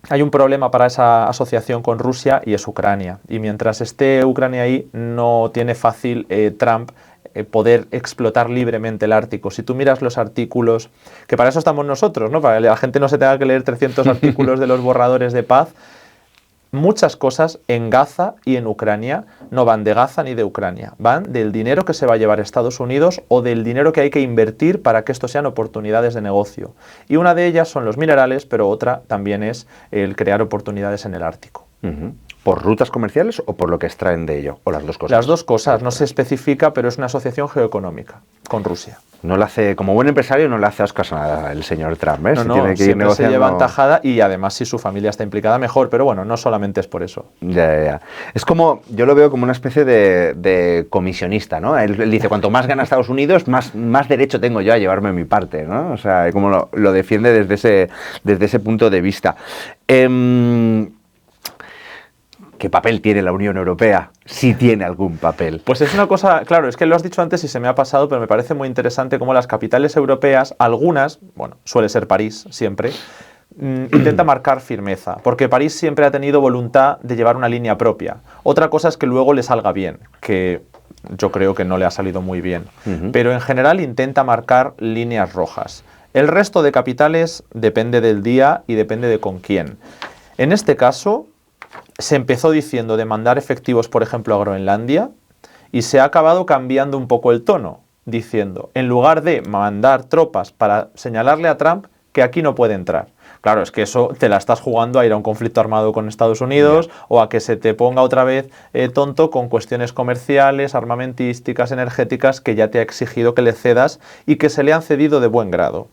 hay un problema para esa asociación con Rusia y es Ucrania. Y mientras esté Ucrania ahí, no tiene fácil Trump poder explotar libremente el Ártico. Si tú miras los artículos, que para eso estamos nosotros, ¿no? Para que la gente no se tenga que leer 300 artículos de los borradores de paz, muchas cosas en Gaza y en Ucrania no van de Gaza ni de Ucrania, van del dinero que se va a llevar Estados Unidos o del dinero que hay que invertir para que esto sean oportunidades de negocio. Y una de ellas son los minerales, pero otra también es el crear oportunidades en el Ártico. ¿Por rutas comerciales o por lo que extraen de ello? ¿O las dos cosas? Las dos cosas, no se especifica, pero es una asociación geoeconómica con Rusia. No le hace, como buen empresario, no le hace ascos a nada el señor Trump, ¿eh? No, tiene que ir negociando. Se lleva tajada y además si su familia está implicada mejor, pero bueno, no solamente es por eso. Ya. Es como, yo lo veo como una especie de comisionista, ¿no? Él dice, cuanto más gana Estados Unidos, más derecho tengo yo a llevarme mi parte, ¿no? O sea, como lo defiende desde ese punto de vista. ¿Qué papel tiene la Unión Europea? Si tiene algún papel. Pues es una cosa, claro, es que lo has dicho antes y se me ha pasado, pero me parece muy interesante cómo las capitales europeas, algunas, bueno, suele ser París siempre, intenta marcar firmeza, porque París siempre ha tenido voluntad de llevar una línea propia. Otra cosa es que luego le salga bien, que yo creo que no le ha salido muy bien, pero en general intenta marcar líneas rojas. El resto de capitales depende del día y depende de con quién. En este caso se empezó diciendo de mandar efectivos, por ejemplo, a Groenlandia, y se ha acabado cambiando un poco el tono, diciendo, en lugar de mandar tropas para señalarle a Trump que aquí no puede entrar. Claro, es que eso te la estás jugando a ir a un conflicto armado con Estados Unidos o a que se te ponga otra vez tonto con cuestiones comerciales, armamentísticas, energéticas, que ya te ha exigido que le cedas y que se le han cedido de buen grado.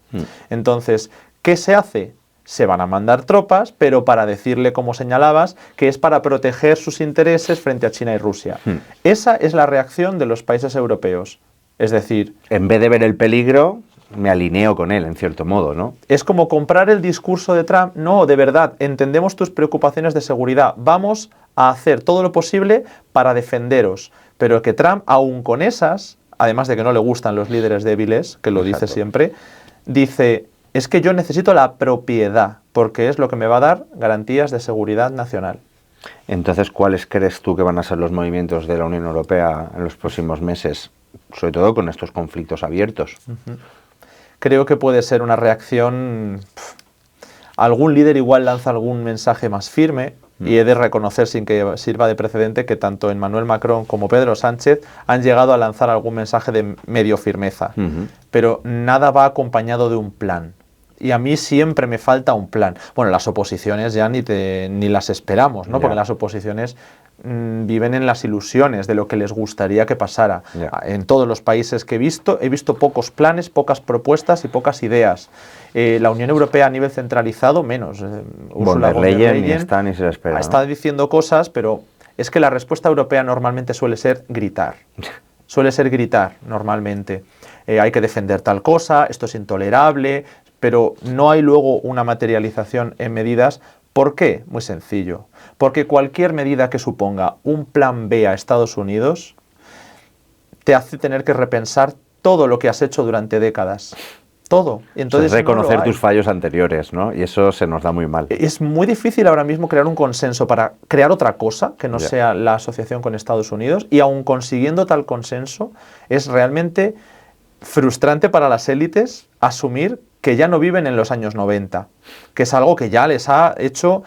Entonces, ¿qué se hace? Se van a mandar tropas, pero para decirle, como señalabas, que es para proteger sus intereses frente a China y Rusia. Esa es la reacción de los países europeos. Es decir, en vez de ver el peligro, me alineo con él, en cierto modo, ¿no? Es como comprar el discurso de Trump. No, de verdad, entendemos tus preocupaciones de seguridad. Vamos a hacer todo lo posible para defenderos. Pero que Trump, aun con esas, además de que no le gustan los líderes débiles, que lo dice siempre, dice, es que yo necesito la propiedad, porque es lo que me va a dar garantías de seguridad nacional. Entonces, ¿cuáles crees tú que van a ser los movimientos de la Unión Europea en los próximos meses, sobre todo con estos conflictos abiertos? Creo que puede ser una reacción. Algún líder igual lanza algún mensaje más firme, y he de reconocer, sin que sirva de precedente, que tanto Emmanuel Macron como Pedro Sánchez han llegado a lanzar algún mensaje de medio firmeza. Pero nada va acompañado de un plan. Y a mí siempre me falta un plan. Bueno, las oposiciones ya ni las esperamos, ¿no? Porque las oposiciones viven en las ilusiones de lo que les gustaría que pasara. En todos los países que he visto pocos planes, pocas propuestas y pocas ideas. La Unión Europea a nivel centralizado, menos. Ursula von der Leyen ni está ni se le espera, está diciendo cosas, pero es que la respuesta europea normalmente suele ser gritar. Suele ser gritar, normalmente. Hay que defender tal cosa, esto es intolerable, pero no hay luego una materialización en medidas. ¿Por qué? Muy sencillo. Porque cualquier medida que suponga un plan B a Estados Unidos te hace tener que repensar todo lo que has hecho durante décadas. Todo. Y entonces reconocer tus fallos anteriores, ¿no? Y eso se nos da muy mal. Es muy difícil ahora mismo crear un consenso para crear otra cosa que no sea la asociación con Estados Unidos, y aun consiguiendo tal consenso es realmente frustrante para las élites asumir que ya no viven en los años 90, que es algo que ya les ha hecho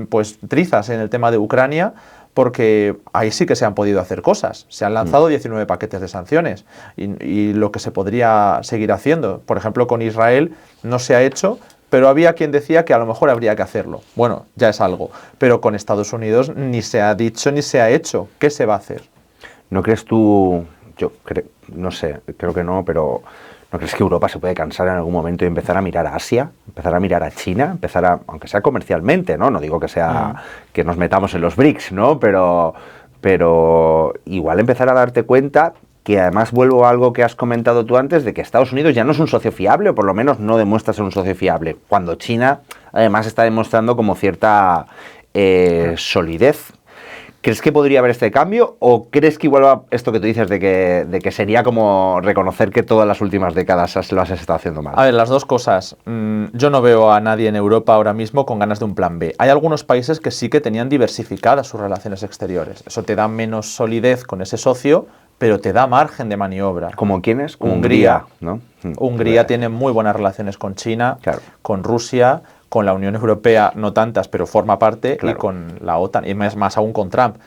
pues trizas en el tema de Ucrania, porque ahí sí que se han podido hacer cosas. Se han lanzado 19 paquetes de sanciones y lo que se podría seguir haciendo. Por ejemplo, con Israel no se ha hecho, pero había quien decía que a lo mejor habría que hacerlo. Bueno, ya es algo. Pero con Estados Unidos ni se ha dicho ni se ha hecho. ¿Qué se va a hacer? ¿No crees tú, no sé, creo que no, pero ¿no crees que Europa se puede cansar en algún momento y empezar a mirar a Asia, empezar a mirar a China, aunque sea comercialmente, ¿no? No digo que sea que nos metamos en los BRICS, ¿no? Pero igual empezar a darte cuenta que, además vuelvo a algo que has comentado tú antes, de que Estados Unidos ya no es un socio fiable, o por lo menos no demuestra ser un socio fiable, cuando China además está demostrando como cierta solidez. ¿Crees que podría haber este cambio, o crees que igual va esto que tú dices de que sería como reconocer que todas las últimas décadas lo has estado haciendo mal? A ver, las dos cosas. Yo no veo a nadie en Europa ahora mismo con ganas de un plan B. Hay algunos países que sí que tenían diversificadas sus relaciones exteriores. Eso te da menos solidez con ese socio, pero te da margen de maniobra. ¿Como quiénes? Hungría, ¿no? Hungría tiene muy buenas relaciones con China, con Rusia, con la Unión Europea no tantas, pero forma parte, y con la OTAN, y más aún con Trump.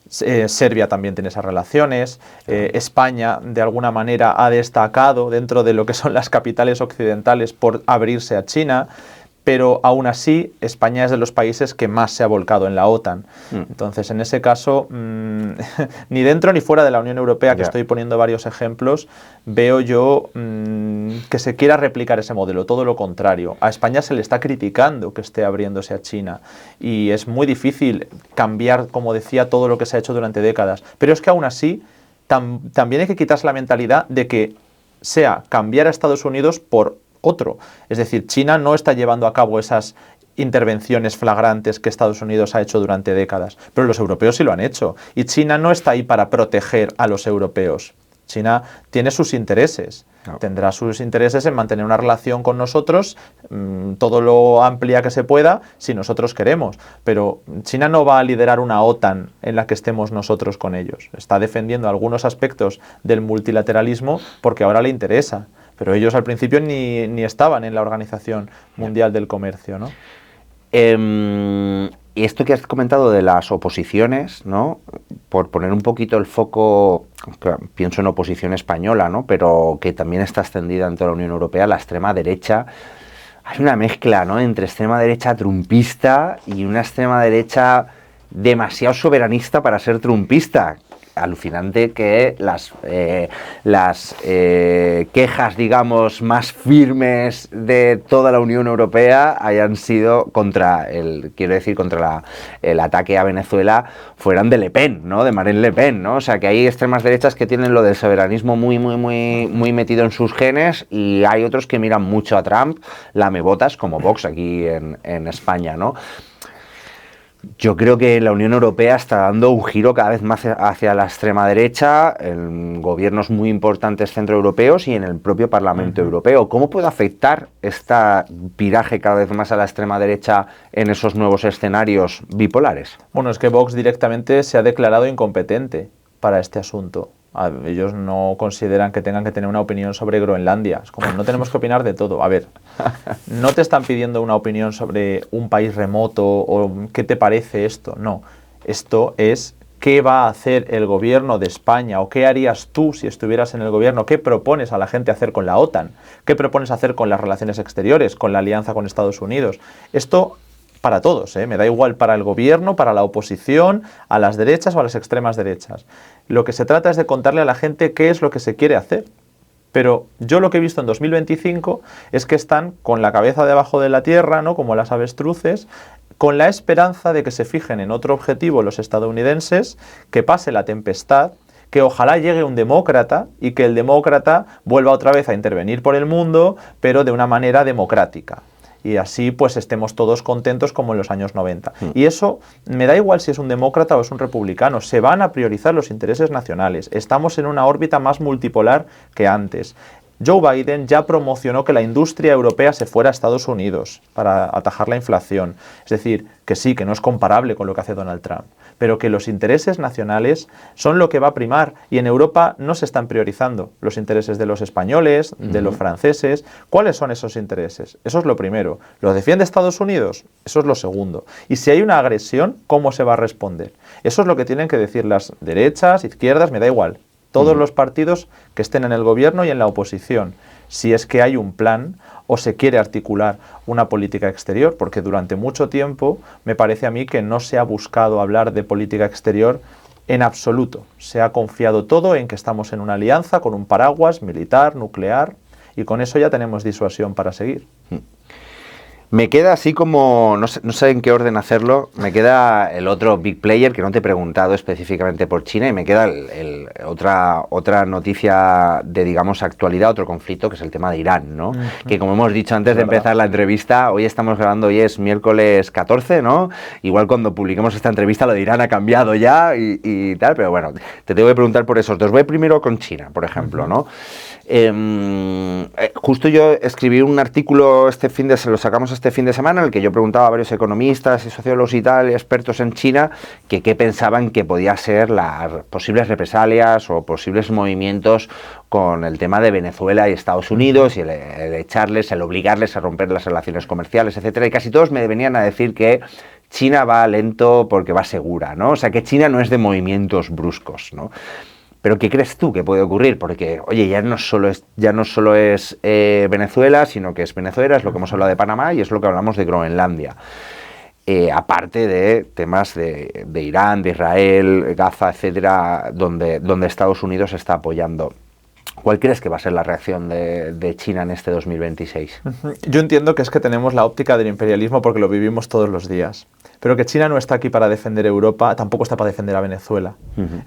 Serbia también tiene esas relaciones. España, de alguna manera, ha destacado dentro de lo que son las capitales occidentales por abrirse a China, pero aún así España es de los países que más se ha volcado en la OTAN. Entonces, en ese caso, ni dentro ni fuera de la Unión Europea, que estoy poniendo varios ejemplos, veo yo que se quiera replicar ese modelo. Todo lo contrario. A España se le está criticando que esté abriéndose a China, y es muy difícil cambiar, como decía, todo lo que se ha hecho durante décadas. Pero es que aún así también hay que quitarse la mentalidad de que sea cambiar a Estados Unidos por otro. Es decir, China no está llevando a cabo esas intervenciones flagrantes que Estados Unidos ha hecho durante décadas, pero los europeos sí lo han hecho. Y China no está ahí para proteger a los europeos. China tiene sus intereses. Tendrá sus intereses en mantener una relación con nosotros todo lo amplia que se pueda, si nosotros queremos. Pero China no va a liderar una OTAN en la que estemos nosotros con ellos. Está defendiendo algunos aspectos del multilateralismo porque ahora le interesa. Pero ellos al principio ni estaban en la Organización Mundial del Comercio, ¿no? Y esto que has comentado de las oposiciones, ¿no? Por poner un poquito el foco, pienso en oposición española, ¿no? Pero que también está extendida en toda la Unión Europea, la extrema derecha. Hay una mezcla, ¿no?, entre extrema derecha trumpista y una extrema derecha demasiado soberanista para ser trumpista. Alucinante que las quejas, digamos, más firmes de toda la Unión Europea hayan sido contra el ataque a Venezuela, fueran de Le Pen, ¿no?, de Marine Le Pen, ¿no? O sea, que hay extremas derechas que tienen lo del soberanismo muy metido en sus genes, y hay otros que miran mucho a Trump, lamebotas, como Vox aquí en España, ¿no? Yo creo que la Unión Europea está dando un giro cada vez más hacia la extrema derecha en gobiernos muy importantes centroeuropeos y en el propio Parlamento Europeo. ¿Cómo puede afectar este viraje cada vez más a la extrema derecha en esos nuevos escenarios bipolares? Bueno, es que Vox directamente se ha declarado incompetente para este asunto. Ellos no consideran que tengan que tener una opinión sobre Groenlandia. Es como, no tenemos que opinar de todo. A ver, no te están pidiendo una opinión sobre un país remoto o qué te parece esto. No, esto es qué va a hacer el gobierno de España o qué harías tú si estuvieras en el gobierno, qué propones a la gente hacer con la OTAN, qué propones hacer con las relaciones exteriores, con la alianza con Estados Unidos. Esto para todos, me da igual para el gobierno, para la oposición, a las derechas o a las extremas derechas. Lo que se trata es de contarle a la gente qué es lo que se quiere hacer. Pero yo lo que he visto en 2025 es que están con la cabeza debajo de la tierra, ¿no?, como las avestruces, con la esperanza de que se fijen en otro objetivo los estadounidenses, que pase la tempestad, que ojalá llegue un demócrata y que el demócrata vuelva otra vez a intervenir por el mundo, pero de una manera democrática. Y así pues estemos todos contentos como en los años 90. Y eso me da igual si es un demócrata o es un republicano, se van a priorizar los intereses nacionales. Estamos en una órbita más multipolar que antes. Joe Biden ya promocionó que la industria europea se fuera a Estados Unidos para atajar la inflación. Es decir, que sí, que no es comparable con lo que hace Donald Trump, pero que los intereses nacionales son lo que va a primar y en Europa no se están priorizando los intereses de los españoles, de los franceses. ¿Cuáles son esos intereses? Eso es lo primero. ¿Los defiende Estados Unidos? Eso es lo segundo. Y si hay una agresión, ¿cómo se va a responder? Eso es lo que tienen que decir las derechas, izquierdas, me da igual. Todos los partidos que estén en el gobierno y en la oposición, si es que hay un plan o se quiere articular una política exterior, porque durante mucho tiempo me parece a mí que no se ha buscado hablar de política exterior en absoluto. Se ha confiado todo en que estamos en una alianza con un paraguas militar, nuclear, y con eso ya tenemos disuasión para seguir. Me queda así como, no sé en qué orden hacerlo, me queda el otro big player que no te he preguntado específicamente por China y me queda otra noticia de, digamos, actualidad, otro conflicto, que es el tema de Irán, ¿no? Que como hemos dicho antes de empezar la entrevista, hoy estamos grabando, hoy es miércoles 14, ¿no? Igual cuando publiquemos esta entrevista lo de Irán ha cambiado ya y tal, pero bueno, te tengo que preguntar por esos dos. Voy primero con China, por ejemplo, ¿no? Justo yo escribí un artículo lo sacamos este fin de semana, en el que yo preguntaba a varios economistas y sociólogos y tal, expertos en China, que qué pensaban que podía ser las posibles represalias o posibles movimientos con el tema de Venezuela y Estados Unidos y el echarles, el obligarles a romper las relaciones comerciales, etcétera. Y casi todos me venían a decir que China va lento porque va segura, ¿no? O sea, que China no es de movimientos bruscos, ¿no? Pero ¿qué crees tú que puede ocurrir? Porque, oye, ya no solo es Venezuela, sino que es Venezuela, es lo que hemos hablado de Panamá y es lo que hablamos de Groenlandia. Aparte de temas de Irán, de Israel, Gaza, etcétera, donde Estados Unidos está apoyando. ¿Cuál crees que va a ser la reacción de China en este 2026? Yo entiendo que es que tenemos la óptica del imperialismo porque lo vivimos todos los días. Pero que China no está aquí para defender Europa, tampoco está para defender a Venezuela.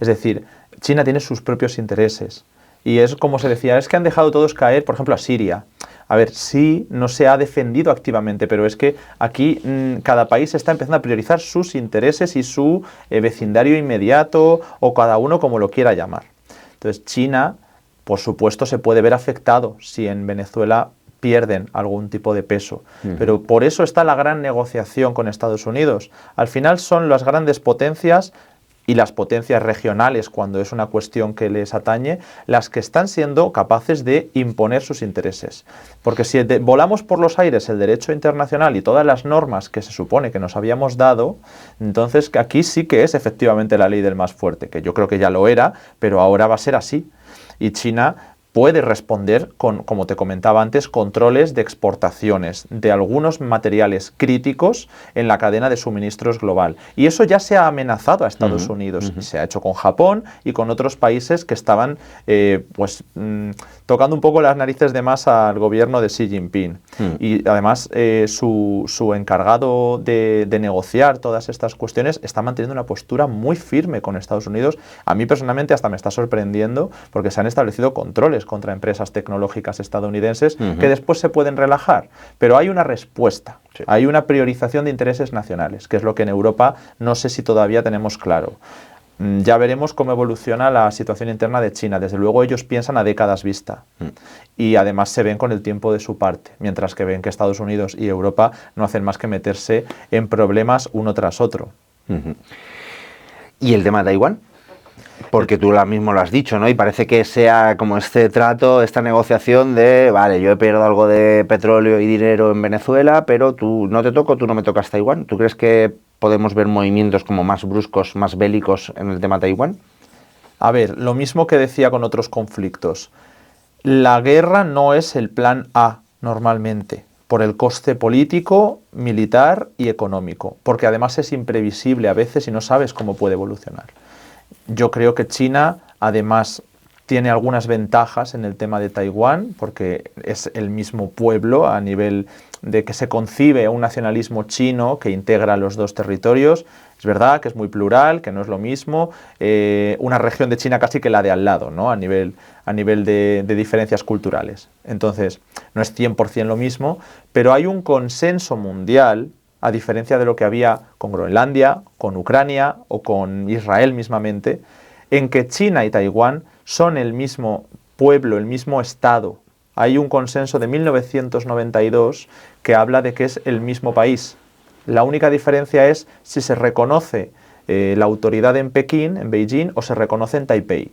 Es decir, China tiene sus propios intereses. Y es como se decía, es que han dejado todos caer, por ejemplo, a Siria. A ver, sí, no se ha defendido activamente, pero es que aquí cada país está empezando a priorizar sus intereses y su vecindario inmediato, o cada uno como lo quiera llamar. Entonces, China, por supuesto, se puede ver afectado si en Venezuela pierden algún tipo de peso. Pero por eso está la gran negociación con Estados Unidos. Al final son las grandes potencias y las potencias regionales, cuando es una cuestión que les atañe, las que están siendo capaces de imponer sus intereses. Porque si volamos por los aires el derecho internacional y todas las normas que se supone que nos habíamos dado, entonces aquí sí que es efectivamente la ley del más fuerte, que yo creo que ya lo era, pero ahora va a ser así. Y China puede responder con, como te comentaba antes, controles de exportaciones de algunos materiales críticos en la cadena de suministros global. Y eso ya se ha amenazado a Estados Unidos. Se ha hecho con Japón y con otros países que estaban tocando un poco las narices de más al gobierno de Xi Jinping. Y además su encargado de negociar todas estas cuestiones está manteniendo una postura muy firme con Estados Unidos. A mí personalmente hasta me está sorprendiendo porque se han establecido controles aranceles contra empresas tecnológicas estadounidenses que después se pueden relajar. Pero hay una respuesta, hay una priorización de intereses nacionales, que es lo que en Europa no sé si todavía tenemos claro. Ya veremos cómo evoluciona la situación interna de China. Desde luego ellos piensan a décadas vista y además se ven con el tiempo de su parte, mientras que ven que Estados Unidos y Europa no hacen más que meterse en problemas uno tras otro. ¿Y el tema de Taiwán? Porque tú mismo lo has dicho, ¿no? Y parece que sea como este trato, esta negociación de, vale, yo he perdido algo de petróleo y dinero en Venezuela, pero tú no te toco, tú no me tocas Taiwán. ¿Tú crees que podemos ver movimientos como más bruscos, más bélicos en el tema Taiwán? A ver, lo mismo que decía con otros conflictos. La guerra no es el plan A normalmente, por el coste político, militar y económico, porque además es imprevisible a veces y no sabes cómo puede evolucionar. Yo creo que China, además, tiene algunas ventajas en el tema de Taiwán, porque es el mismo pueblo a nivel de que se concibe un nacionalismo chino que integra los dos territorios. Es verdad que es muy plural, que no es lo mismo, una región de China casi que la de al lado, ¿no? a nivel de diferencias culturales. Entonces, no es 100% lo mismo, pero hay un consenso mundial, a diferencia de lo que había con Groenlandia, con Ucrania o con Israel mismamente, en que China y Taiwán son el mismo pueblo, el mismo Estado. Hay un consenso de 1992 que habla de que es el mismo país. La única diferencia es si se reconoce la autoridad en Pekín, en Beijing, o se reconoce en Taipei.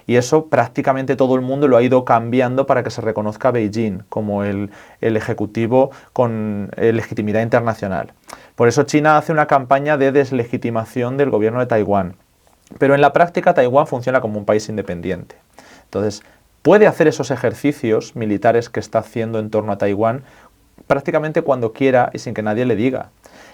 Y eso prácticamente todo el mundo lo ha ido cambiando para que se reconozca Beijing como el ejecutivo con legitimidad internacional. Por eso China hace una campaña de deslegitimación del gobierno de Taiwán. Pero en la práctica Taiwán funciona como un país independiente. Entonces, puede hacer esos ejercicios militares que está haciendo en torno a Taiwán prácticamente cuando quiera y sin que nadie le diga.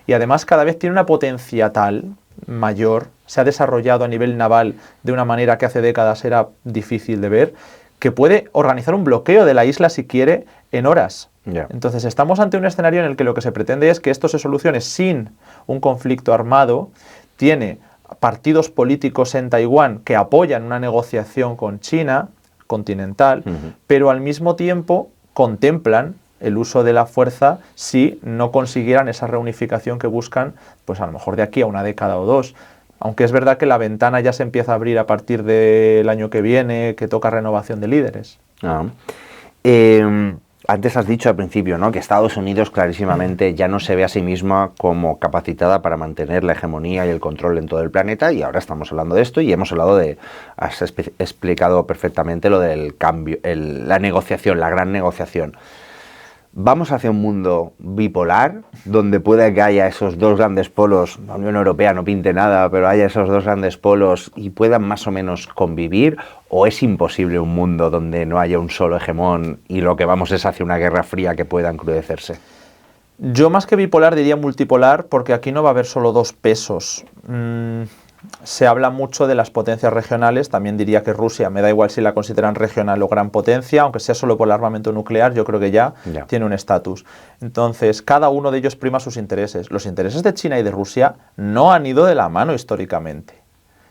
Y además cada vez tiene una potencia tal, mayor, se ha desarrollado a nivel naval de una manera que hace décadas era difícil de ver, que puede organizar un bloqueo de la isla si quiere en horas. Entonces estamos ante un escenario en el que lo que se pretende es que esto se solucione sin un conflicto armado. Tiene partidos políticos en Taiwán que apoyan una negociación con China continental, pero al mismo tiempo contemplan el uso de la fuerza si no consiguieran esa reunificación que buscan, pues a lo mejor de aquí a una década o dos. Aunque es verdad que la ventana ya se empieza a abrir a partir del año que viene, que toca renovación de líderes. Antes has dicho al principio, ¿no?, que Estados Unidos clarísimamente ya no se ve a sí misma como capacitada para mantener la hegemonía y el control en todo el planeta, y ahora estamos hablando de esto y hemos hablado de, has explicado perfectamente lo del cambio, la negociación, la gran negociación. ¿Vamos hacia un mundo bipolar, donde puede que haya esos dos grandes polos, la Unión Europea no pinte nada, pero haya esos dos grandes polos y puedan más o menos convivir? ¿O es imposible un mundo donde no haya un solo hegemón y lo que vamos es hacia una guerra fría que pueda encrudecerse? Yo más que bipolar diría multipolar, porque aquí no va a haber solo dos pesos. Se habla mucho de las potencias regionales, también diría que Rusia, me da igual si la consideran regional o gran potencia, aunque sea solo por el armamento nuclear, yo creo que ya tiene un estatus. Entonces, cada uno de ellos prima sus intereses. Los intereses de China y de Rusia no han ido de la mano históricamente.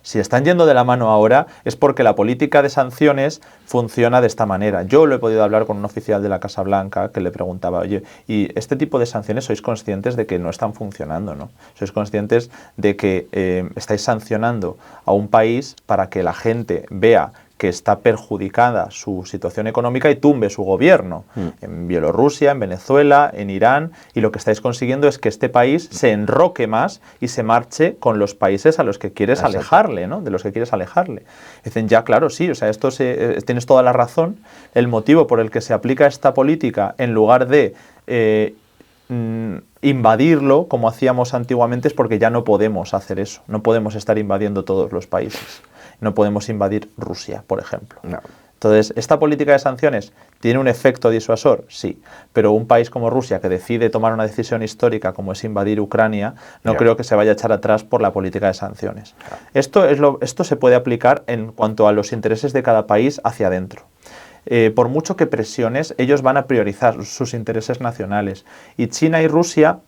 Si están yendo de la mano ahora es porque la política de sanciones funciona de esta manera. Yo lo he podido hablar con un oficial de la Casa Blanca que le preguntaba, oye, ¿y este tipo de sanciones sois conscientes de que no están funcionando, ¿no? ¿Sois conscientes de que estáis sancionando a un país para que la gente vea que está perjudicada su situación económica y tumbe su gobierno? En Bielorrusia, en Venezuela, en Irán, y lo que estáis consiguiendo es que este país se enroque más y se marche con los países a los que quieres alejarle, ¿no? De los que quieres alejarle. Dicen, ya, claro, sí, o sea, tienes toda la razón. El motivo por el que se aplica esta política, en lugar de invadirlo, como hacíamos antiguamente, es porque ya no podemos hacer eso. No podemos estar invadiendo todos los países. No podemos invadir Rusia, por ejemplo. No. Entonces, ¿esta política de sanciones tiene un efecto disuasor? Sí, pero un país como Rusia, que decide tomar una decisión histórica como es invadir Ucrania, no creo que se vaya a echar atrás por la política de sanciones. Esto se puede aplicar en cuanto a los intereses de cada país hacia adentro. Por mucho que presiones, ellos van a priorizar sus intereses nacionales. Y China y Rusia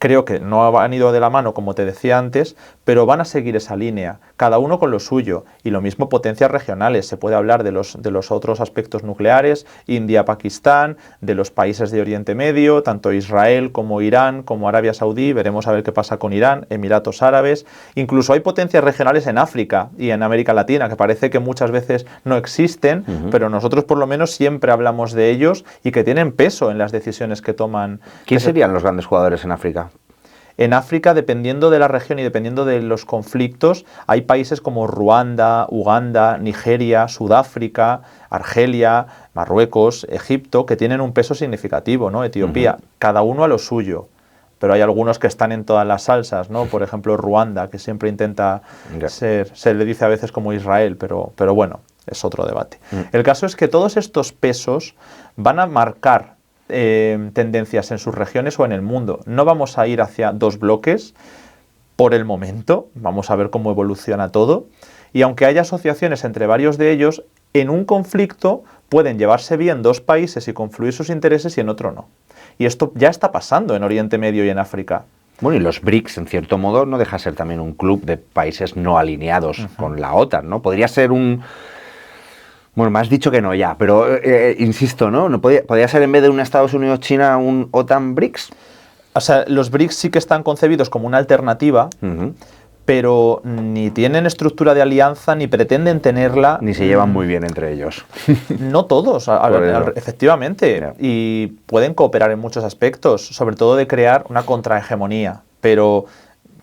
Creo que no han ido de la mano, como te decía antes, pero van a seguir esa línea, cada uno con lo suyo. Y lo mismo potencias regionales. Se puede hablar de los otros aspectos nucleares, India, Pakistán, de los países de Oriente Medio, tanto Israel como Irán, como Arabia Saudí. Veremos a ver qué pasa con Irán, Emiratos Árabes. Incluso hay potencias regionales en África y en América Latina, que parece que muchas veces no existen, pero nosotros por lo menos siempre hablamos de ellos y que tienen peso en las decisiones que toman. ¿Quiénes serían los grandes jugadores en África? En África, dependiendo de la región y dependiendo de los conflictos, hay países como Ruanda, Uganda, Nigeria, Sudáfrica, Argelia, Marruecos, Egipto, que tienen un peso significativo, ¿no? Etiopía, cada uno a lo suyo. Pero hay algunos que están en todas las salsas, ¿no? Por ejemplo, Ruanda, que siempre intenta se le dice a veces como Israel, pero bueno, es otro debate. El caso es que todos estos pesos van a marcar tendencias en sus regiones o en el mundo. No vamos a ir hacia dos bloques por el momento, vamos a ver cómo evoluciona todo, y aunque haya asociaciones entre varios de ellos, en un conflicto pueden llevarse bien dos países y confluir sus intereses y en otro no. Y esto ya está pasando en Oriente Medio y en África. Bueno, y los BRICS, en cierto modo, no deja de ser también un club de países no alineados con la OTAN, ¿no? Podría ser un... Bueno, me has dicho que no ya, pero insisto, ¿no? ¿Podría ser en vez de un Estados Unidos-China un OTAN-BRICS? O sea, los BRICS sí que están concebidos como una alternativa, pero ni tienen estructura de alianza, ni pretenden tenerla. Ni se llevan muy bien entre ellos. No todos, efectivamente. Yeah. Y pueden cooperar en muchos aspectos, sobre todo de crear una contrahegemonía, pero...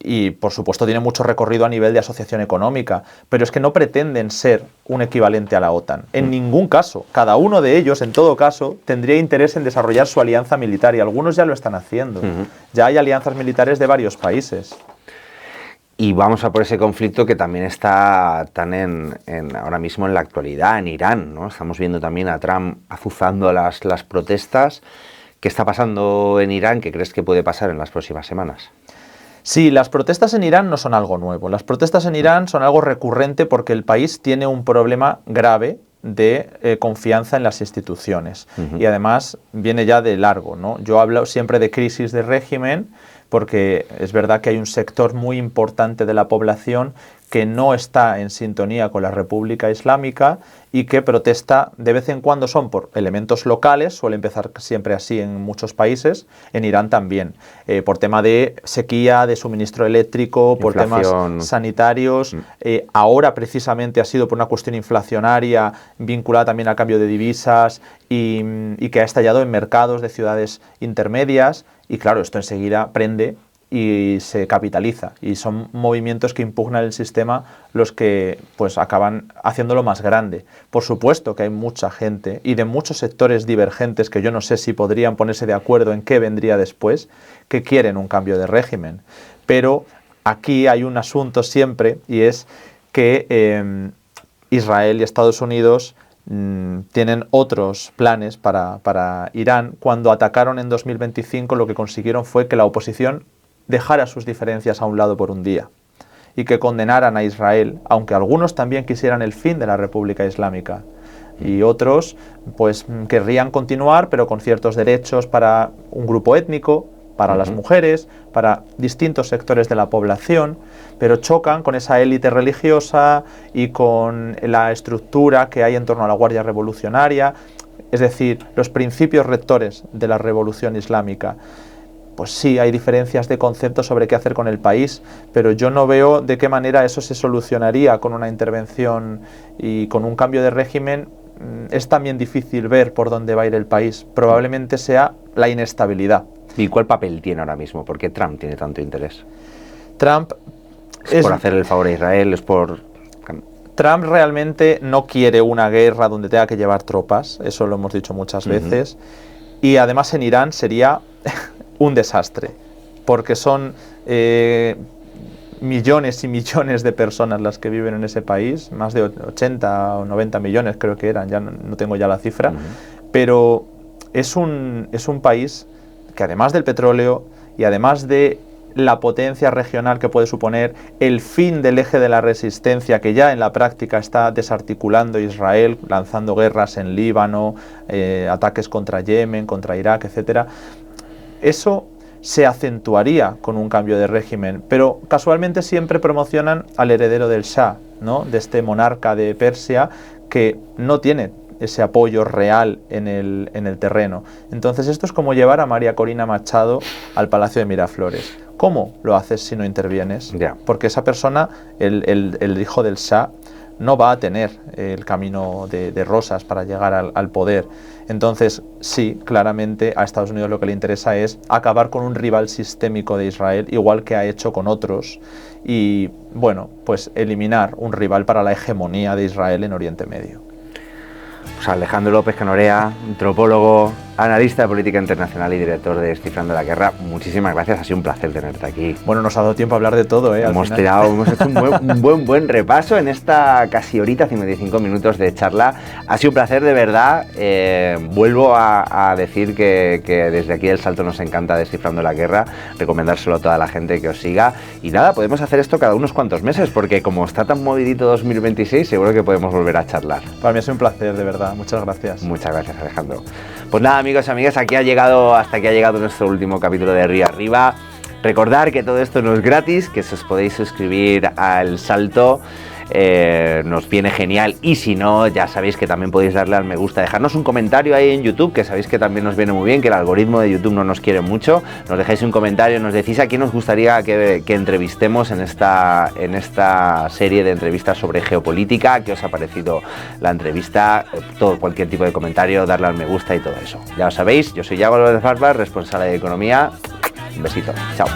Y, por supuesto, tiene mucho recorrido a nivel de asociación económica, pero es que no pretenden ser un equivalente a la OTAN. En ningún caso. Cada uno de ellos, en todo caso, tendría interés en desarrollar su alianza militar, y algunos ya lo están haciendo. Ya hay alianzas militares de varios países. Y vamos a por ese conflicto que también está tan ahora mismo en la actualidad, en Irán, ¿no? Estamos viendo también a Trump azuzando las protestas. ¿Qué está pasando en Irán? ¿Qué crees que puede pasar en las próximas semanas? Sí, las protestas en Irán no son algo nuevo. Las protestas en Irán son algo recurrente porque el país tiene un problema grave de confianza en las instituciones. Y además viene ya de largo, ¿no? Yo hablo siempre de crisis de régimen porque es verdad que hay un sector muy importante de la población que no está en sintonía con la República Islámica y que protesta de vez en cuando. Son por elementos locales, suele empezar siempre así en muchos países, en Irán también, por tema de sequía, de suministro eléctrico, por temas sanitarios. Ahora precisamente ha sido por una cuestión inflacionaria vinculada también al cambio de divisas y que ha estallado en mercados de ciudades intermedias. Y claro, esto enseguida prende y se capitaliza, y son movimientos que impugnan el sistema los que pues acaban haciéndolo más grande. Por supuesto que hay mucha gente y de muchos sectores divergentes que yo no sé si podrían ponerse de acuerdo en qué vendría después, que quieren un cambio de régimen, pero aquí hay un asunto siempre, y es que Israel y Estados Unidos tienen otros planes para Irán. Cuando atacaron en 2025, lo que consiguieron fue que la oposición dejara sus diferencias a un lado por un día y que condenaran a Israel, aunque algunos también quisieran el fin de la República Islámica y otros pues querrían continuar, pero con ciertos derechos para un grupo étnico, para las mujeres, para distintos sectores de la población, pero chocan con esa élite religiosa y con la estructura que hay en torno a la Guardia Revolucionaria, es decir, los principios rectores de la Revolución Islámica. Pues sí, hay diferencias de concepto sobre qué hacer con el país, pero yo no veo de qué manera eso se solucionaría con una intervención y con un cambio de régimen. Es también difícil ver por dónde va a ir el país. Probablemente sea la inestabilidad. ¿Y cuál papel tiene ahora mismo? ¿Por qué Trump tiene tanto interés? Trump ¿Es por hacer el favor a Israel? ¿Es por...? Trump realmente no quiere una guerra donde tenga que llevar tropas, eso lo hemos dicho muchas veces, y además en Irán sería un desastre, porque son millones y millones de personas las que viven en ese país, más de 80 o 90 millones creo que eran, ya no tengo ya la cifra, pero es un país que además del petróleo y además de la potencia regional que puede suponer el fin del eje de la resistencia que ya en la práctica está desarticulando Israel, lanzando guerras en Líbano, ataques contra Yemen, contra Irak, etcétera. Eso se acentuaría con un cambio de régimen, pero casualmente siempre promocionan al heredero del Shah, ¿no? De este monarca de Persia que no tiene ese apoyo real en el terreno. Entonces esto es como llevar a María Corina Machado al Palacio de Miraflores. ¿Cómo lo haces si no intervienes? Yeah. Porque esa persona, el hijo del Shah, no va a tener el camino de rosas para llegar al poder. Entonces, sí, claramente a Estados Unidos lo que le interesa es acabar con un rival sistémico de Israel, igual que ha hecho con otros, y, bueno, pues eliminar un rival para la hegemonía de Israel en Oriente Medio. Pues Alejandro López Canorea, antropólogo, analista de política internacional y director de Descifrando la Guerra, muchísimas gracias, ha sido un placer tenerte aquí. Bueno, nos ha dado tiempo a hablar de todo, Hemos hecho un buen repaso en esta casi horita, 55 minutos de charla. Ha sido un placer, de verdad. Vuelvo a decir que desde aquí del Salto nos encanta Descifrando la Guerra, recomendárselo a toda la gente que os siga. Y nada, podemos hacer esto cada unos cuantos meses, porque como está tan movidito 2026, seguro que podemos volver a charlar. Para mí ha sido un placer, de verdad. Muchas gracias. Muchas gracias, Alejandro. Pues nada, amigos y amigas, hasta aquí ha llegado nuestro último capítulo de Río Arriba. Recordar que todo esto no es gratis, que os podéis suscribir al Salto. Nos viene genial, y si no, ya sabéis que también podéis darle al me gusta, dejarnos un comentario ahí en YouTube, que sabéis que también nos viene muy bien, que el algoritmo de YouTube no nos quiere mucho. Nos dejáis un comentario, nos decís a quién os gustaría que entrevistemos en esta serie de entrevistas sobre geopolítica, qué os ha parecido la entrevista, cualquier tipo de comentario, darle al me gusta y todo eso. Ya lo sabéis, yo soy Yago López Farfar, responsable de economía. Un besito, chao.